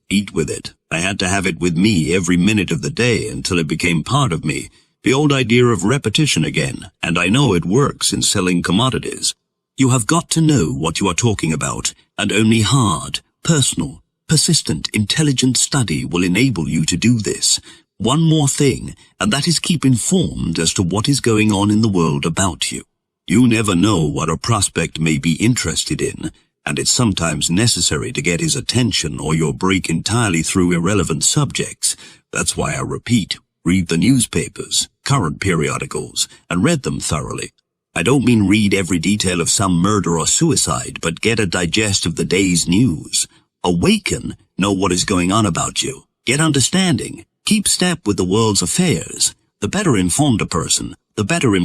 I had to have it with me every minute of the day until it became part of me. The old idea of repetition again, and I know it works in selling commodities. You have got to know what you are talking about, and only hard, personal, persistent, intelligent study will enable you to do this. One more thing, and that is keep informed as to what is going on in the world about you. You never know what a prospect may be interested in, and it's sometimes necessary to get his attention or you'll break entirely through irrelevant subjects. That's why I repeat, read the newspapers, current periodicals, and read them thoroughly. I don't mean read every detail of some murder or suicide, but get a digest of the day's news. Awaken, know what is going on about you. Get understanding. Keep step with the world's affairs. The better informed a person, the better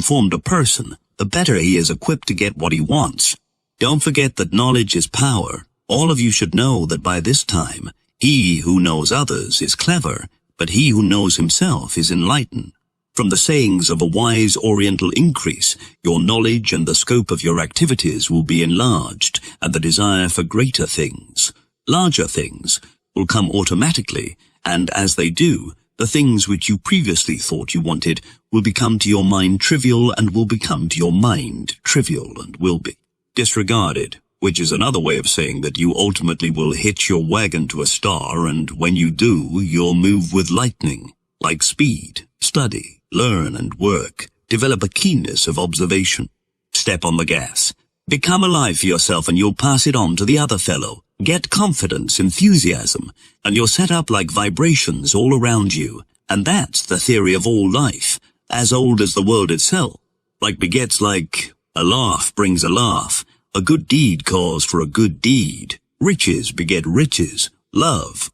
he is equipped to get what he wants. Don't forget that knowledge is power. All of you should know that by this time, he who knows others is clever, but he who knows himself is enlightened. From the sayings of a wise Oriental increase, your knowledge and the scope of your activities will be enlarged, and the desire for greater things, larger things, will come automatically, and as they do, the things which you previously thought you wanted will become to your mind trivial and will become to your mind trivial and will be disregarded, which is another way of saying that you ultimately will hitch your wagon to a star, and when you do, you'll move with lightning, like speed, study, learn and work, develop a keenness of observation. Step on the gas. Become alive for yourself and you'll pass it on to the other fellow. Get confidence, enthusiasm, and you're set up like vibrations all around you. And that's the theory of all life, as old as the world itself. Like begets like, a laugh brings a laugh, a good deed calls for a good deed, riches beget riches, love,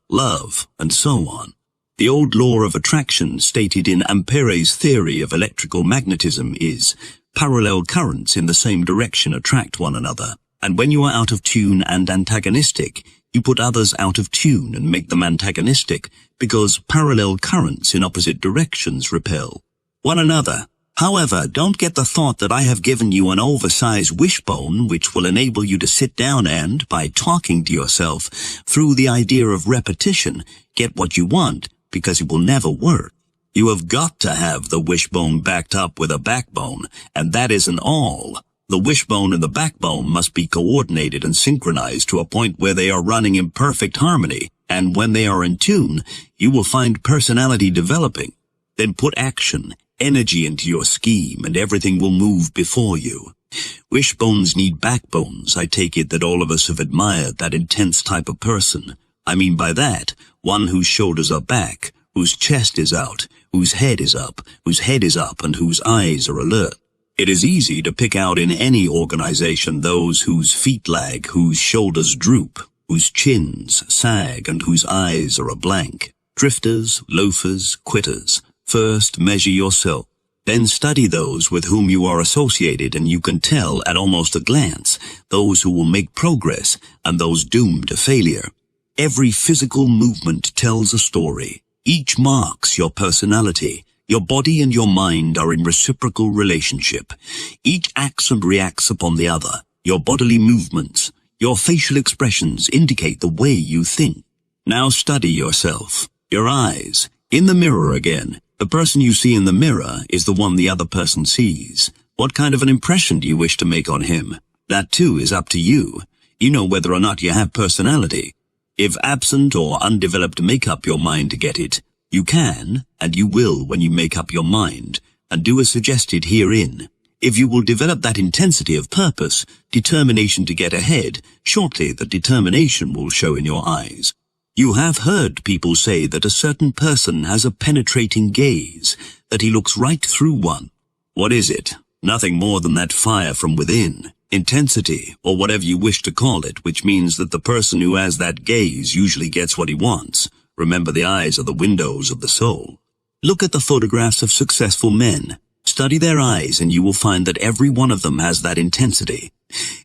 and so on. The old law of attraction stated in Ampere's theory of electrical magnetism is, parallel currents in the same direction attract one another. And when you are out of tune and antagonistic, you put others out of tune and make them antagonistic, because parallel currents in opposite directions repel one another. However, don't get the thought that I have given you an oversized wishbone which will enable you to sit down and, by talking to yourself, through the idea of repetition, get what you want, because it will never work. You have got to have the wishbone backed up with a backbone, and that isn't all. The wishbone and the backbone must be coordinated and synchronized to a point where they are running in perfect harmony, and when they are in tune, you will find personality developing. Then put action, energy into your scheme, and everything will move before you. Wishbones need backbones. I take it that all of us have admired that intense type of person. I mean by that, one whose shoulders are back, whose chest is out, whose head is up, and whose eyes are alert. It is easy to pick out in any organization those whose feet lag, whose shoulders droop, whose chins sag, and whose eyes are a blank. Drifters, loafers, quitters. First measure yourself. Then study those with whom you are associated, and you can tell at almost a glance those who will make progress and those doomed to failure. Every physical movement tells a story. Each marks your personality. Your body and your mind are in reciprocal relationship. Each acts and reacts upon the other. Your bodily movements, your facial expressions indicate the way you think. Now study yourself. Your eyes. In the mirror again. The person you see in the mirror is the one the other person sees. What kind of an impression do you wish to make on him? That too is up to you. You know whether or not you have personality. If absent or undeveloped, make up your mind to get it. You can, and you will when you make up your mind, and do as suggested herein. If you will develop that intensity of purpose, determination to get ahead, shortly the determination will show in your eyes. You have heard people say that a certain person has a penetrating gaze, that he looks right through one. What is it? Nothing more than that fire from within. Intensity, or whatever you wish to call it, which means that the person who has that gaze usually gets what he wants. Remember, the eyes are the windows of the soul. Look at the photographs of successful men. Study their eyes, and you will find that every one of them has that intensity.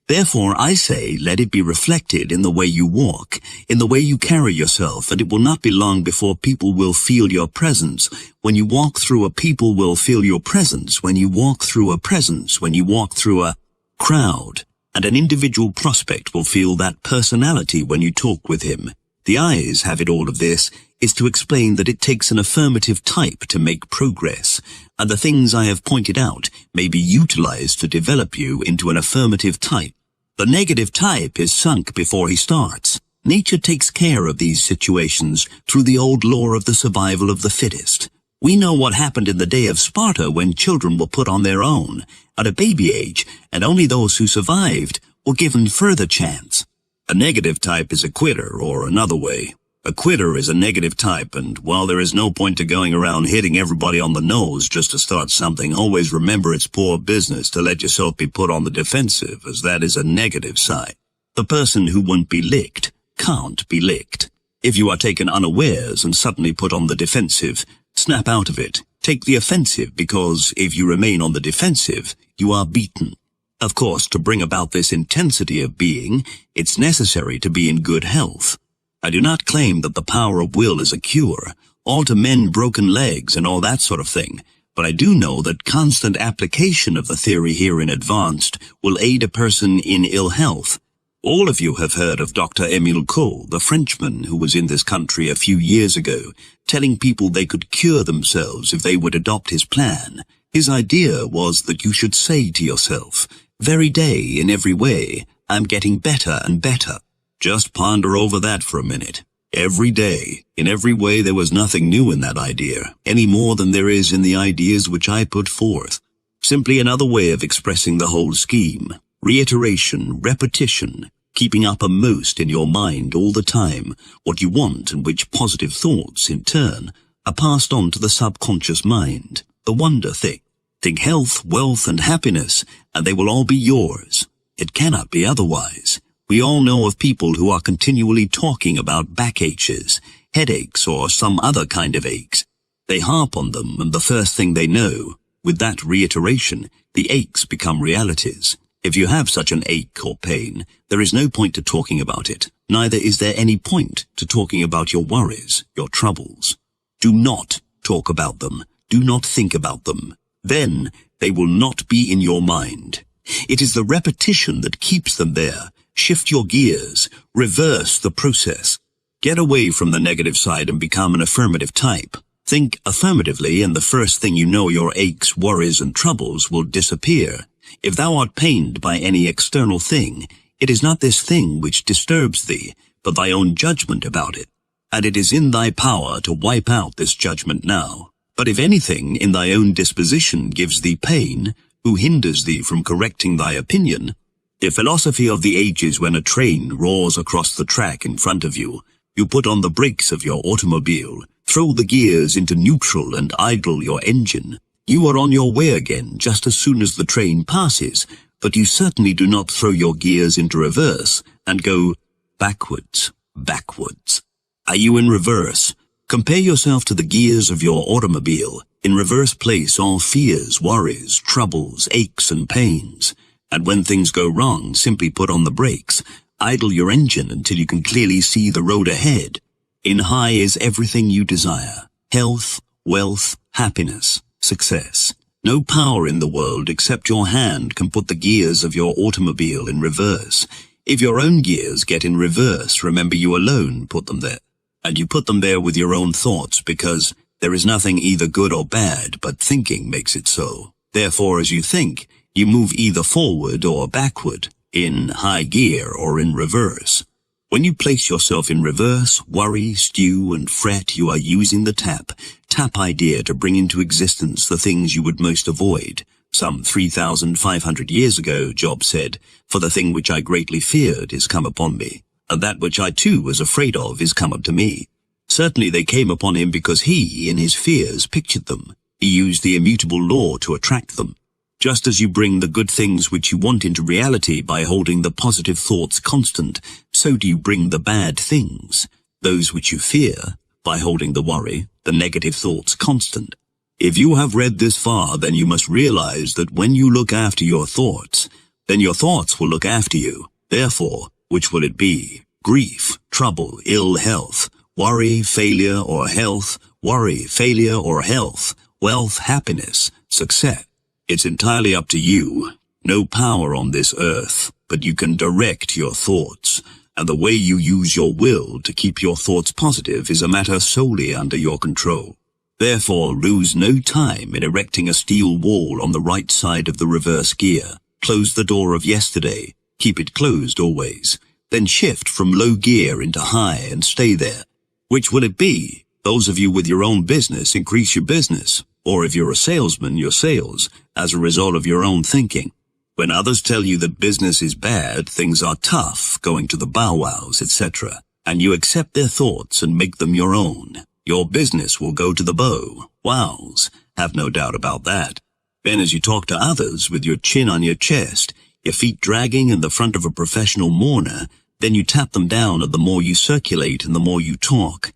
Therefore, I say, let it be reflected in the way you walk, in the way you carry yourself, and it will not be long before people will feel your presence. When you walk through a people will feel your presence. When you walk through a presence, when you walk through a crowd, and an individual prospect will feel that personality when you talk with him. The eyes have it all of this. is to explain that it takes an affirmative type to make progress, and the things I have pointed out may be utilized to develop you into an affirmative type. The negative type is sunk before he starts. Nature takes care of these situations through the old law of the survival of the fittest. We know what happened in the day of Sparta when children were put on their own, at a baby age, and only those who survived were given further chance. A negative type is a quitter, or another way. A quitter is a negative type, and while there is no point to going around hitting everybody on the nose just to start something, always remember it's poor business to let yourself be put on the defensive, as that is a negative side. The person who won't be licked can't be licked. If you are taken unawares and suddenly put on the defensive, snap out of it. Take the offensive, because if you remain on the defensive, you are beaten. Of course, to bring about this intensity of being, it's necessary to be in good health. I do not claim that the power of will is a cure, or to mend broken legs and all that sort of thing, but I do know that constant application of the theory herein advanced will aid a person in ill health. All of you have heard of Dr. Emile Coe, the Frenchman who was in this country a few years ago, telling people they could cure themselves if they would adopt his plan. His idea was that you should say to yourself, "Very day, in every way, I'm getting better and better." Just ponder over that for a minute. Every day, in every way, there was nothing new in that idea, any more than there is in the ideas which I put forth. Simply another way of expressing the whole scheme. Reiteration, repetition, keeping uppermost in your mind all the time what you want, and which positive thoughts, in turn, are passed on to the subconscious mind. The wonder thing. Think health, wealth, and happiness, and they will all be yours. It cannot be otherwise. We all know of people who are continually talking about backaches, headaches, or some other kind of aches. They harp on them, and the first thing they know, with that reiteration, the aches become realities. If you have such an ache or pain, there is no point to talking about it. Neither is there any point to talking about your worries, your troubles. Do not talk about them. Do not think about them. Then they will not be in your mind. It is the repetition that keeps them there. Shift your gears. Reverse the process. Get away from the negative side and become an affirmative type. Think affirmatively, and the first thing you know, your aches, worries, and troubles will disappear. If thou art pained by any external thing, it is not this thing which disturbs thee, but thy own judgment about it. And it is in thy power to wipe out this judgment now. But if anything in thy own disposition gives thee pain, who hinders thee from correcting thy opinion? The philosophy of the ages when a train roars across the track in front of you, you put on the brakes of your automobile, throw the gears into neutral and idle your engine. You are on your way again just as soon as the train passes, but you certainly do not throw your gears into reverse and go backwards, backwards. Are you in reverse? Compare yourself to the gears of your automobile. In reverse place all fears, worries, troubles, aches, and pains. And when things go wrong, simply put on the brakes. Idle your engine until you can clearly see the road ahead. In high is everything you desire. Health, wealth, happiness, success. No power in the world except your hand can put the gears of your automobile in reverse. If your own gears get in reverse, remember you alone put them there. And you put them there with your own thoughts, because there is nothing either good or bad, but thinking makes it so. Therefore, as you think, you move either forward or backward, in high gear or in reverse. When you place yourself in reverse, worry, stew, and fret, you are using the tap idea to bring into existence the things you would most avoid. Some 3,500 years ago, Job said, "For the thing which I greatly feared is come upon me, and that which I too was afraid of is come up to me." Certainly they came upon him because he, in his fears, pictured them. He used the immutable law to attract them. Just as you bring the good things which you want into reality by holding the positive thoughts constant, so do you bring the bad things, those which you fear, by holding the worry, the negative thoughts constant. If you have read this far, then you must realize that when you look after your thoughts, then your thoughts will look after you. Therefore, which will it be? Grief, trouble, ill health, worry, failure, or health, worry, failure, or health, wealth, happiness, success. It's entirely up to you. No power on this earth, but you can direct your thoughts. and the way you use your will to keep your thoughts positive is a matter solely under your control. Therefore, lose no time in erecting a steel wall on the right side of the reverse gear. Close the door of yesterday. Keep it closed always. Then shift from low gear into high and stay there. Which will it be? Those of you with your own business, increase your business. Or if you're a salesman, your sales, as a result of your own thinking. When others tell you that business is bad, things are tough, going to the bow wows, etc., and you accept their thoughts and make them your own, your business will go to the bow wows. Have no doubt about that. Then as you talk to others with your chin on your chest, your feet dragging in the front of a professional mourner, then you tap them down, and the more you circulate and the more you talk.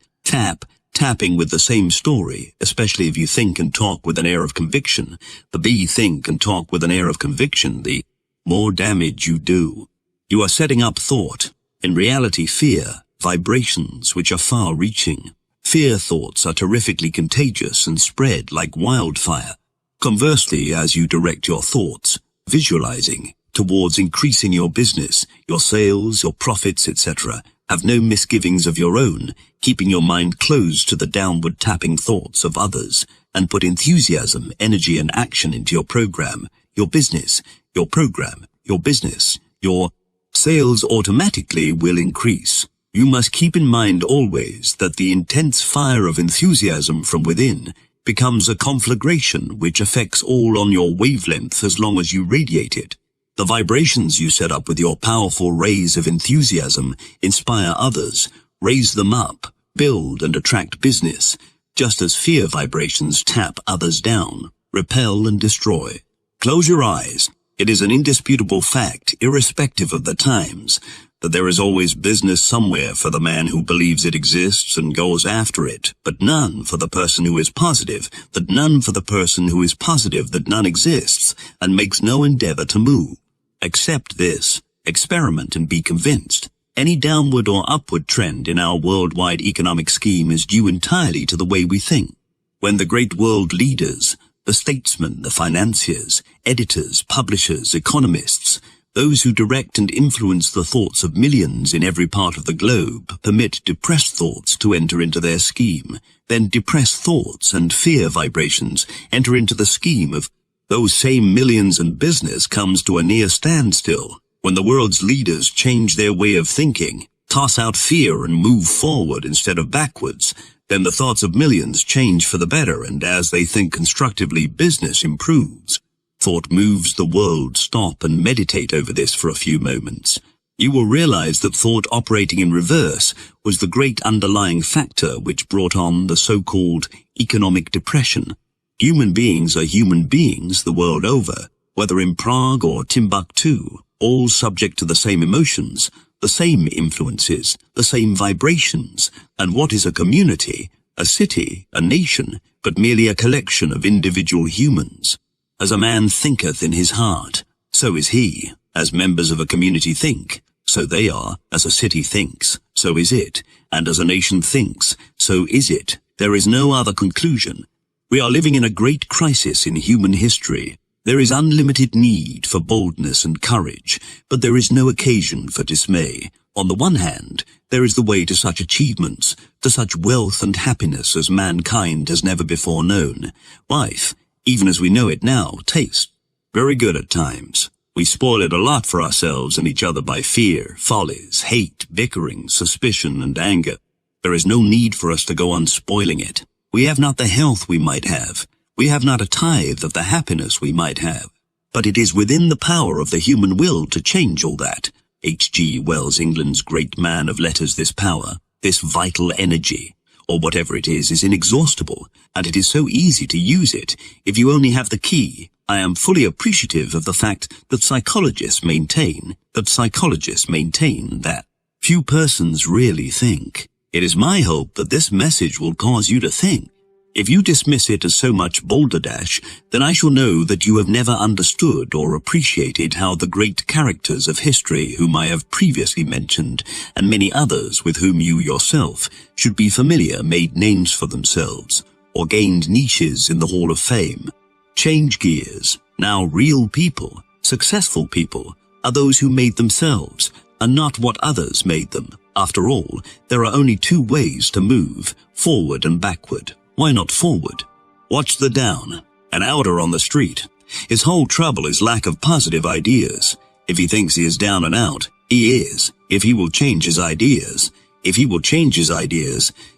Tapping with the same story, especially if you think and talk with an air of conviction. The B think and talk with an air of conviction, the more damage you do. You are setting up thought, in reality fear, vibrations which are far-reaching. Fear thoughts are terrifically contagious and spread like wildfire. Conversely, as you direct your thoughts, visualizing, towards increasing your business, your sales, your profits, etc., have no misgivings of your own, keeping your mind closed to the downward tapping thoughts of others, and put enthusiasm, energy, and action into your program, your business, your program, your business, your sales automatically will increase. You must keep in mind always that the intense fire of enthusiasm from within becomes a conflagration which affects all on your wavelength as long as you radiate it. The vibrations you set up with your powerful rays of enthusiasm inspire others, raise them up, build and attract business, just as fear vibrations tap others down, repel and destroy. Close your eyes. It is an indisputable fact, irrespective of the times, that there is always business somewhere for the man who believes it exists and goes after it, but none for the person who is positive, that none for the person who is positive that none exists, and makes no endeavor to move. Accept this, experiment and be convinced. Any downward or upward trend in our worldwide economic scheme is due entirely to the way we think. When the great world leaders, the statesmen, the financiers, editors, publishers, economists, those who direct and influence the thoughts of millions in every part of the globe, permit depressed thoughts to enter into their scheme, then depressed thoughts and fear vibrations enter into the scheme of those same millions, and business comes to a near standstill. When the world's leaders change their way of thinking, toss out fear and move forward instead of backwards, then the thoughts of millions change for the better, and as they think constructively, business improves. Thought moves the world. Stop and meditate over this for a few moments. You will realize that thought operating in reverse was the great underlying factor which brought on the so-called economic depression. Human beings are human beings the world over, whether in Prague or Timbuktu, all subject to the same emotions, the same influences, the same vibrations. And what is a community, a city, a nation, but merely a collection of individual humans? As a man thinketh in his heart, so is he. As members of a community think, so they are. As a city thinks, so is it. And as a nation thinks, so is it. There is no other conclusion. We are living in a great crisis in human history. There is unlimited need for boldness and courage, but there is no occasion for dismay. On the one hand, there is the way to such achievements, to such wealth and happiness as mankind has never before known. Life, even as we know it now, tastes very good at times. We spoil it a lot for ourselves and each other by fear, follies, hate, bickering, suspicion, and anger. There is no need for us to go on spoiling it. We have not the health we might have. We have not a tithe of the happiness we might have. But it is within the power of the human will to change all that. H.G. Wells, England's great man of letters, this power, this vital energy, or whatever it is inexhaustible, and it is so easy to use it if you only have the key. I am fully appreciative of the fact that psychologists maintain that few persons really think. It is my hope that this message will cause you to think. If you dismiss it as so much balderdash, then I shall know that you have never understood or appreciated how the great characters of history whom I have previously mentioned, and many others with whom you yourself should be familiar, made names for themselves, or gained niches in the Hall of Fame. Change gears. Now real people, successful people, are those who made themselves, and not what others made them. After all, there are only two ways to move, forward and backward. Why not forward? Watch the down, an outer on the street. His whole trouble is lack of positive ideas. If he thinks he is down and out, he is. If he will change his ideas,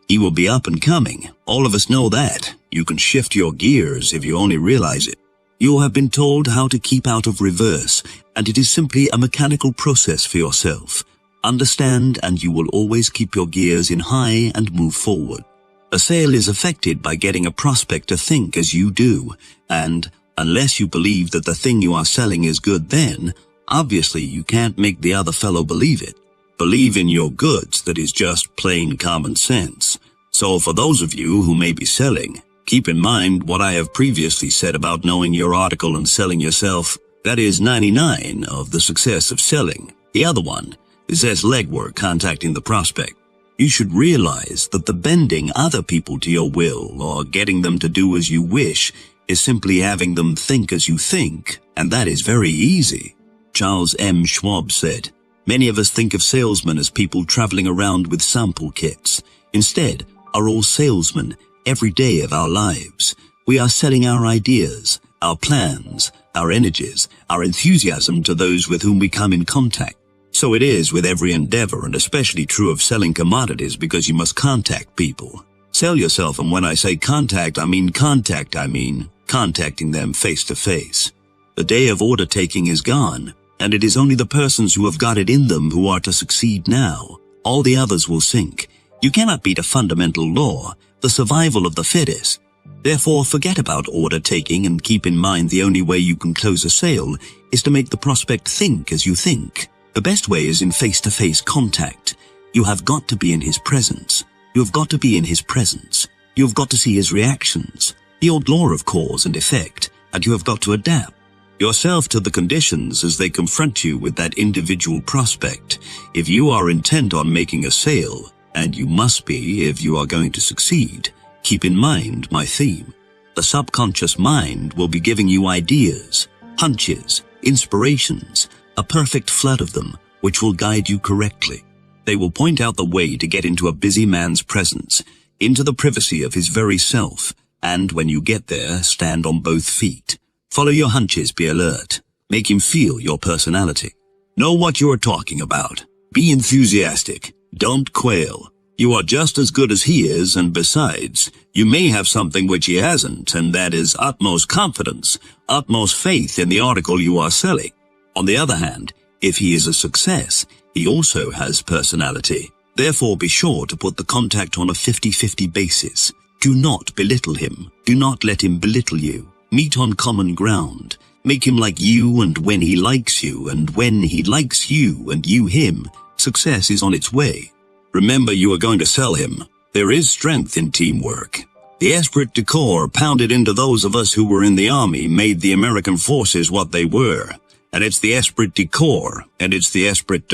he will be up and coming. All of us know that. You can shift your gears if you only realize it. You have been told how to keep out of reverse, and it is simply a mechanical process for yourself. Understand, and you will always keep your gears in high and move forward. A sale is affected by getting a prospect to think as you do, and unless you believe that the thing you are selling is good, then obviously you can't make the other fellow believe it. Believe in your goods, that is just plain common sense. So for those of you who may be selling, keep in mind what I have previously said about knowing your article and selling yourself. That is 99 of the success of selling. The other one is as legwork, contacting the prospect. You should realize that the bending other people to your will or getting them to do as you wish is simply having them think as you think, and that is very easy. Charles M. Schwab said, "Many of us think of salesmen as people traveling around with sample kits. Instead, are all salesmen every day of our lives. We are selling our ideas, our plans, our energies, our enthusiasm to those with whom we come in contact. So it is with every endeavor, and especially true of selling commodities, because you must contact people. Sell yourself, and when I say contact, I mean contacting them face to face. The day of order taking is gone, and it is only the persons who have got it in them who are to succeed now. All the others will sink. You cannot beat a fundamental law, the survival of the fittest. Therefore, forget about order taking and keep in mind the only way you can close a sale is to make the prospect think as you think. The best way is in face-to-face contact. You have got to be in his presence. You have got to be in his presence. You have got to see his reactions, the old law of cause and effect, and you have got to adapt yourself to the conditions as they confront you with that individual prospect. If you are intent on making a sale, and you must be if you are going to succeed, keep in mind my theme. The subconscious mind will be giving you ideas, hunches, inspirations, a perfect flood of them, which will guide you correctly. They will point out the way to get into a busy man's presence, into the privacy of his very self, and when you get there, stand on both feet. Follow your hunches, be alert. Make him feel your personality. Know what you are talking about. Be enthusiastic. Don't quail. You are just as good as he is, and besides, you may have something which he hasn't, and that is utmost confidence, utmost faith in the article you are selling. On the other hand, if he is a success, he also has personality. Therefore, be sure to put the contact on a 50-50 basis. Do not belittle him. Do not let him belittle you. Meet on common ground. Make him like you, and when he likes you, and when he likes you, and you him, success is on its way. Remember, you are going to sell him. There is strength in teamwork. The esprit de corps pounded into those of us who were in the army made the American forces what they were. And it's the esprit de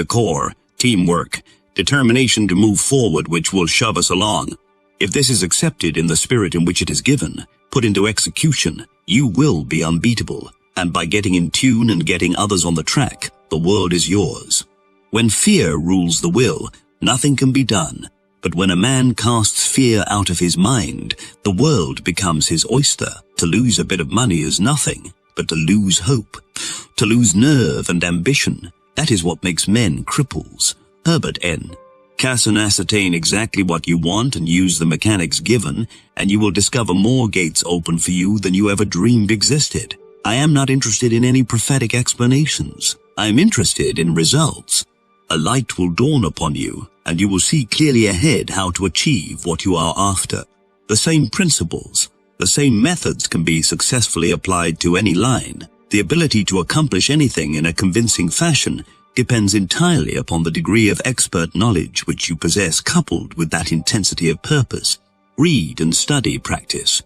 corps, teamwork, determination to move forward, which will shove us along. If this is accepted in the spirit in which it is given, put into execution, you will be unbeatable. And by getting in tune and getting others on the track, the world is yours. When fear rules the will, nothing can be done. But when a man casts fear out of his mind, the world becomes his oyster. To lose a bit of money is nothing, but to lose hope, to lose nerve and ambition, that is what makes men cripples. Herbert N. Casson, ascertain exactly what you want and use the mechanics given, and you will discover more gates open for you than you ever dreamed existed. I am not interested in any prophetic explanations. I am interested in results. A light will dawn upon you, and you will see clearly ahead how to achieve what you are after. The same principles, the same methods can be successfully applied to any line. The ability to accomplish anything in a convincing fashion depends entirely upon the degree of expert knowledge which you possess, coupled with that intensity of purpose. Read and study, practice,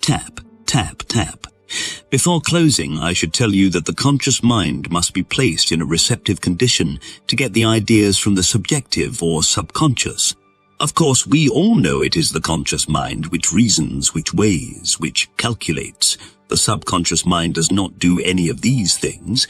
tap, tap, tap. Before closing, I should tell you that the conscious mind must be placed in a receptive condition to get the ideas from the subjective or subconscious. Of course, we all know it is the conscious mind which reasons, which weighs, which calculates. The subconscious mind does not do any of these things.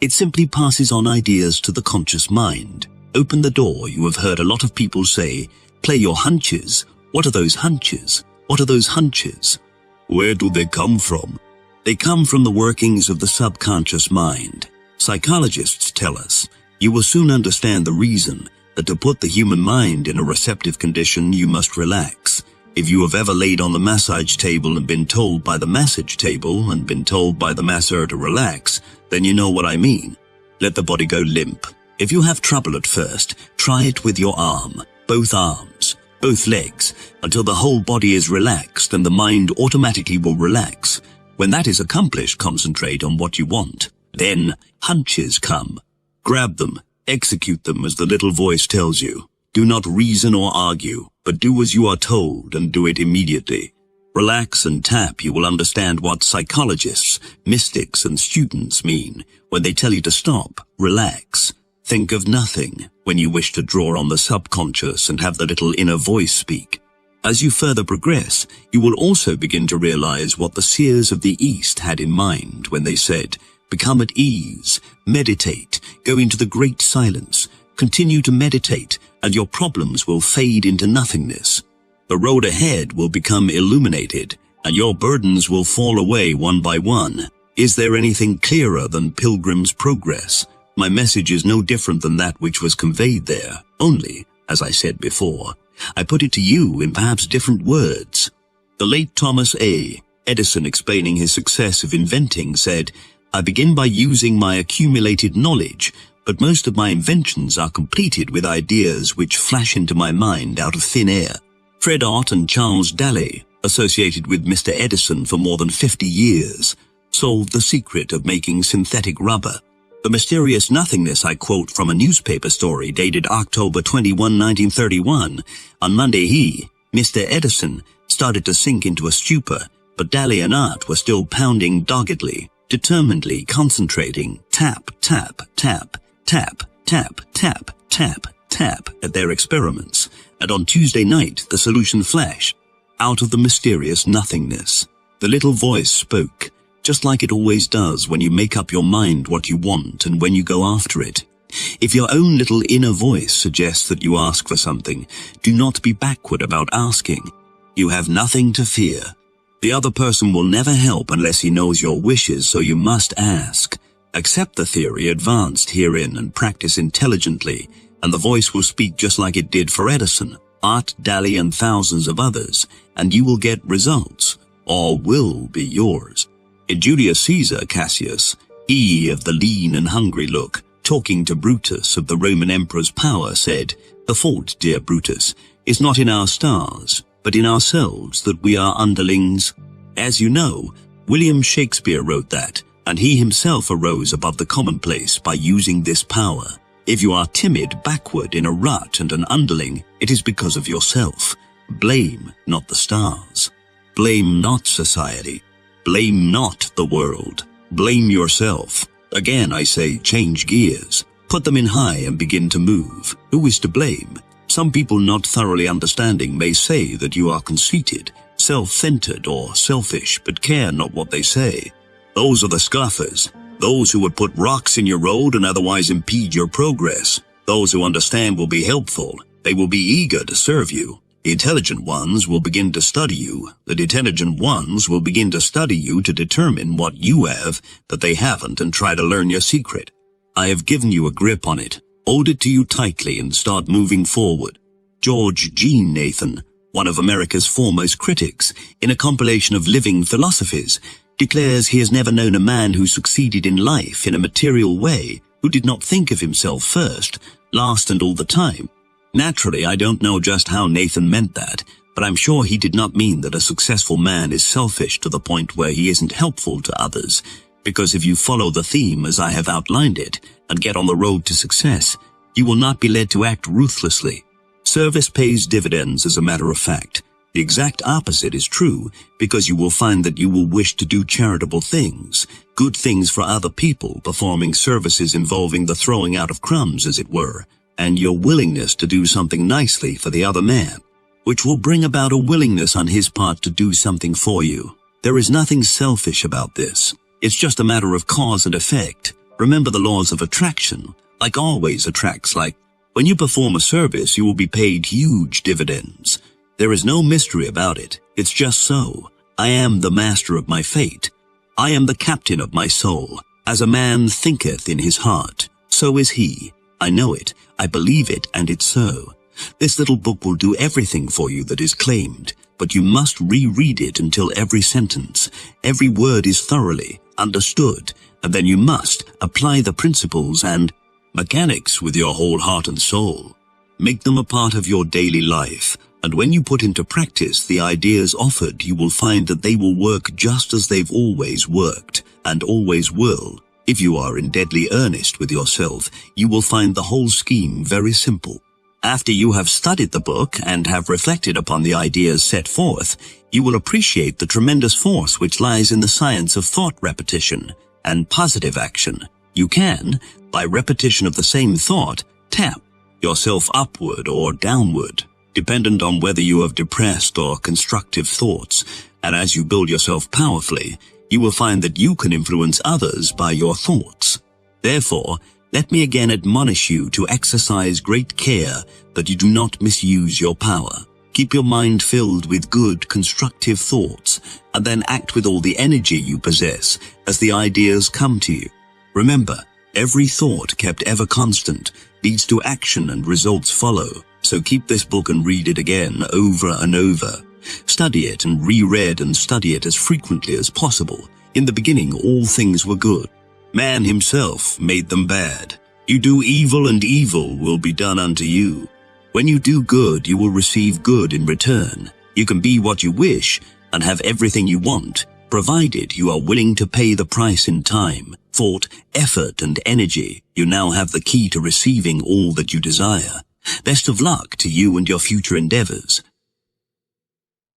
It simply passes on ideas to the conscious mind. Open the door. You have heard a lot of people say, play your hunches. What are those hunches? What are those hunches? Where do they come from? They come from the workings of the subconscious mind. Psychologists tell us, you will soon understand the reason that to put the human mind in a receptive condition, you must relax. If you have ever laid on the massage table and been told by the massage table and been told by the masseur to relax, then you know what I mean. Let the body go limp. If you have trouble at first, try it with your arm, both arms, both legs, until the whole body is relaxed and the mind automatically will relax. When that is accomplished, concentrate on what you want. Then hunches come. Grab them, execute them as the little voice tells you. Do not reason or argue, but do as you are told and do it immediately. Relax and tap. You will understand what psychologists, mystics, and students mean when they tell you to stop, relax. Think of nothing when you wish to draw on the subconscious and have the little inner voice speak. As you further progress, you will also begin to realize what the seers of the East had in mind when they said, become at ease, meditate, go into the great silence, continue to meditate, and your problems will fade into nothingness. The road ahead will become illuminated, and your burdens will fall away one by one. Is there anything clearer than Pilgrim's Progress? My message is no different than that which was conveyed there, only, as I said before, I put it to you in perhaps different words. The late Thomas A. Edison, explaining his success of inventing, said, I begin by using my accumulated knowledge, but most of my inventions are completed with ideas which flash into my mind out of thin air. Fred Ott and Charles Daley, associated with Mr. Edison for more than 50 years, solved the secret of making synthetic rubber. The mysterious nothingness I quote from a newspaper story dated October 21, 1931. On Monday Mr. Edison, started to sink into a stupor, but Daley and Ott were still pounding doggedly, determinedly concentrating, tap, tap, tap, tap, tap, tap, tap, tap at their experiments, and on Tuesday night the solution flashed. Out of the mysterious nothingness, the little voice spoke, just like it always does when you make up your mind what you want and when you go after it. If your own little inner voice suggests that you ask for something, do not be backward about asking. You have nothing to fear. The other person will never help unless he knows your wishes, so you must ask. Accept the theory advanced herein and practice intelligently, and the voice will speak just like it did for Edison, Ott, Daley, and thousands of others, and you will get results. All will be yours. In Julius Caesar, Cassius, he of the lean and hungry look, talking to Brutus of the Roman emperor's power, said, the fault, dear Brutus, is not in our stars, but in ourselves that we are underlings. As you know, William Shakespeare wrote that, and he himself arose above the commonplace by using this power. If you are timid, backward, in a rut, and an underling, it is because of yourself. Blame not the stars. Blame not society. Blame not the world. Blame yourself. Again, I say, change gears. Put them in high and begin to move. Who is to blame? Some people not thoroughly understanding may say that you are conceited, self-centered, or selfish, but care not what they say. Those are the scoffers. Those who would put rocks in your road and otherwise impede your progress. Those who understand will be helpful. They will be eager to serve you. The intelligent ones will begin to study you. The intelligent ones will begin to study you to determine what you have that they haven't and try to learn your secret. I have given you a grip on it. Hold it to you tightly and start moving forward. George G. Nathan, one of America's foremost critics, in a compilation of living philosophies, declares he has never known a man who succeeded in life in a material way who did not think of himself first, last, and all the time. Naturally, I don't know just how Nathan meant that, but I'm sure he did not mean that a successful man is selfish to the point where he isn't helpful to others, because if you follow the theme as I have outlined it and get on the road to success, you will not be led to act ruthlessly. Service pays dividends, as a matter of fact. The exact opposite is true, because you will find that you will wish to do charitable things, good things for other people, performing services involving the throwing out of crumbs, as it were, and your willingness to do something nicely for the other man, which will bring about a willingness on his part to do something for you. There is nothing selfish about this. It's just a matter of cause and effect. Remember the laws of attraction. Like always attracts like. When you perform a service, you will be paid huge dividends. There is no mystery about it. It's just so. I am the master of my fate. I am the captain of my soul. As a man thinketh in his heart, so is he. I know it, I believe it, and it's so. This little book will do everything for you that is claimed, but you must reread it until every sentence, every word is thoroughly understood, and then you must apply the principles and mechanics with your whole heart and soul. Make them a part of your daily life, and when you put into practice the ideas offered, you will find that they will work just as they've always worked, and always will. If you are in deadly earnest with yourself, you will find the whole scheme very simple. After you have studied the book and have reflected upon the ideas set forth, you will appreciate the tremendous force which lies in the science of thought repetition and positive action. You can, by repetition of the same thought, tap yourself upward or downward, dependent on whether you have depressed or constructive thoughts, and as you build yourself powerfully, you will find that you can influence others by your thoughts. Therefore, let me again admonish you to exercise great care that you do not misuse your power. Keep your mind filled with good, constructive thoughts, and then act with all the energy you possess as the ideas come to you. Remember, every thought kept ever constant leads to action and results follow. So keep this book and read it again over and over. Study it and reread and study it as frequently as possible. In the beginning, all things were good. Man himself made them bad. You do evil and evil will be done unto you. When you do good, you will receive good in return. You can be what you wish and have everything you want, provided you are willing to pay the price in time, thought, effort, and energy. You now have the key to receiving all that you desire. Best of luck to you and your future endeavors.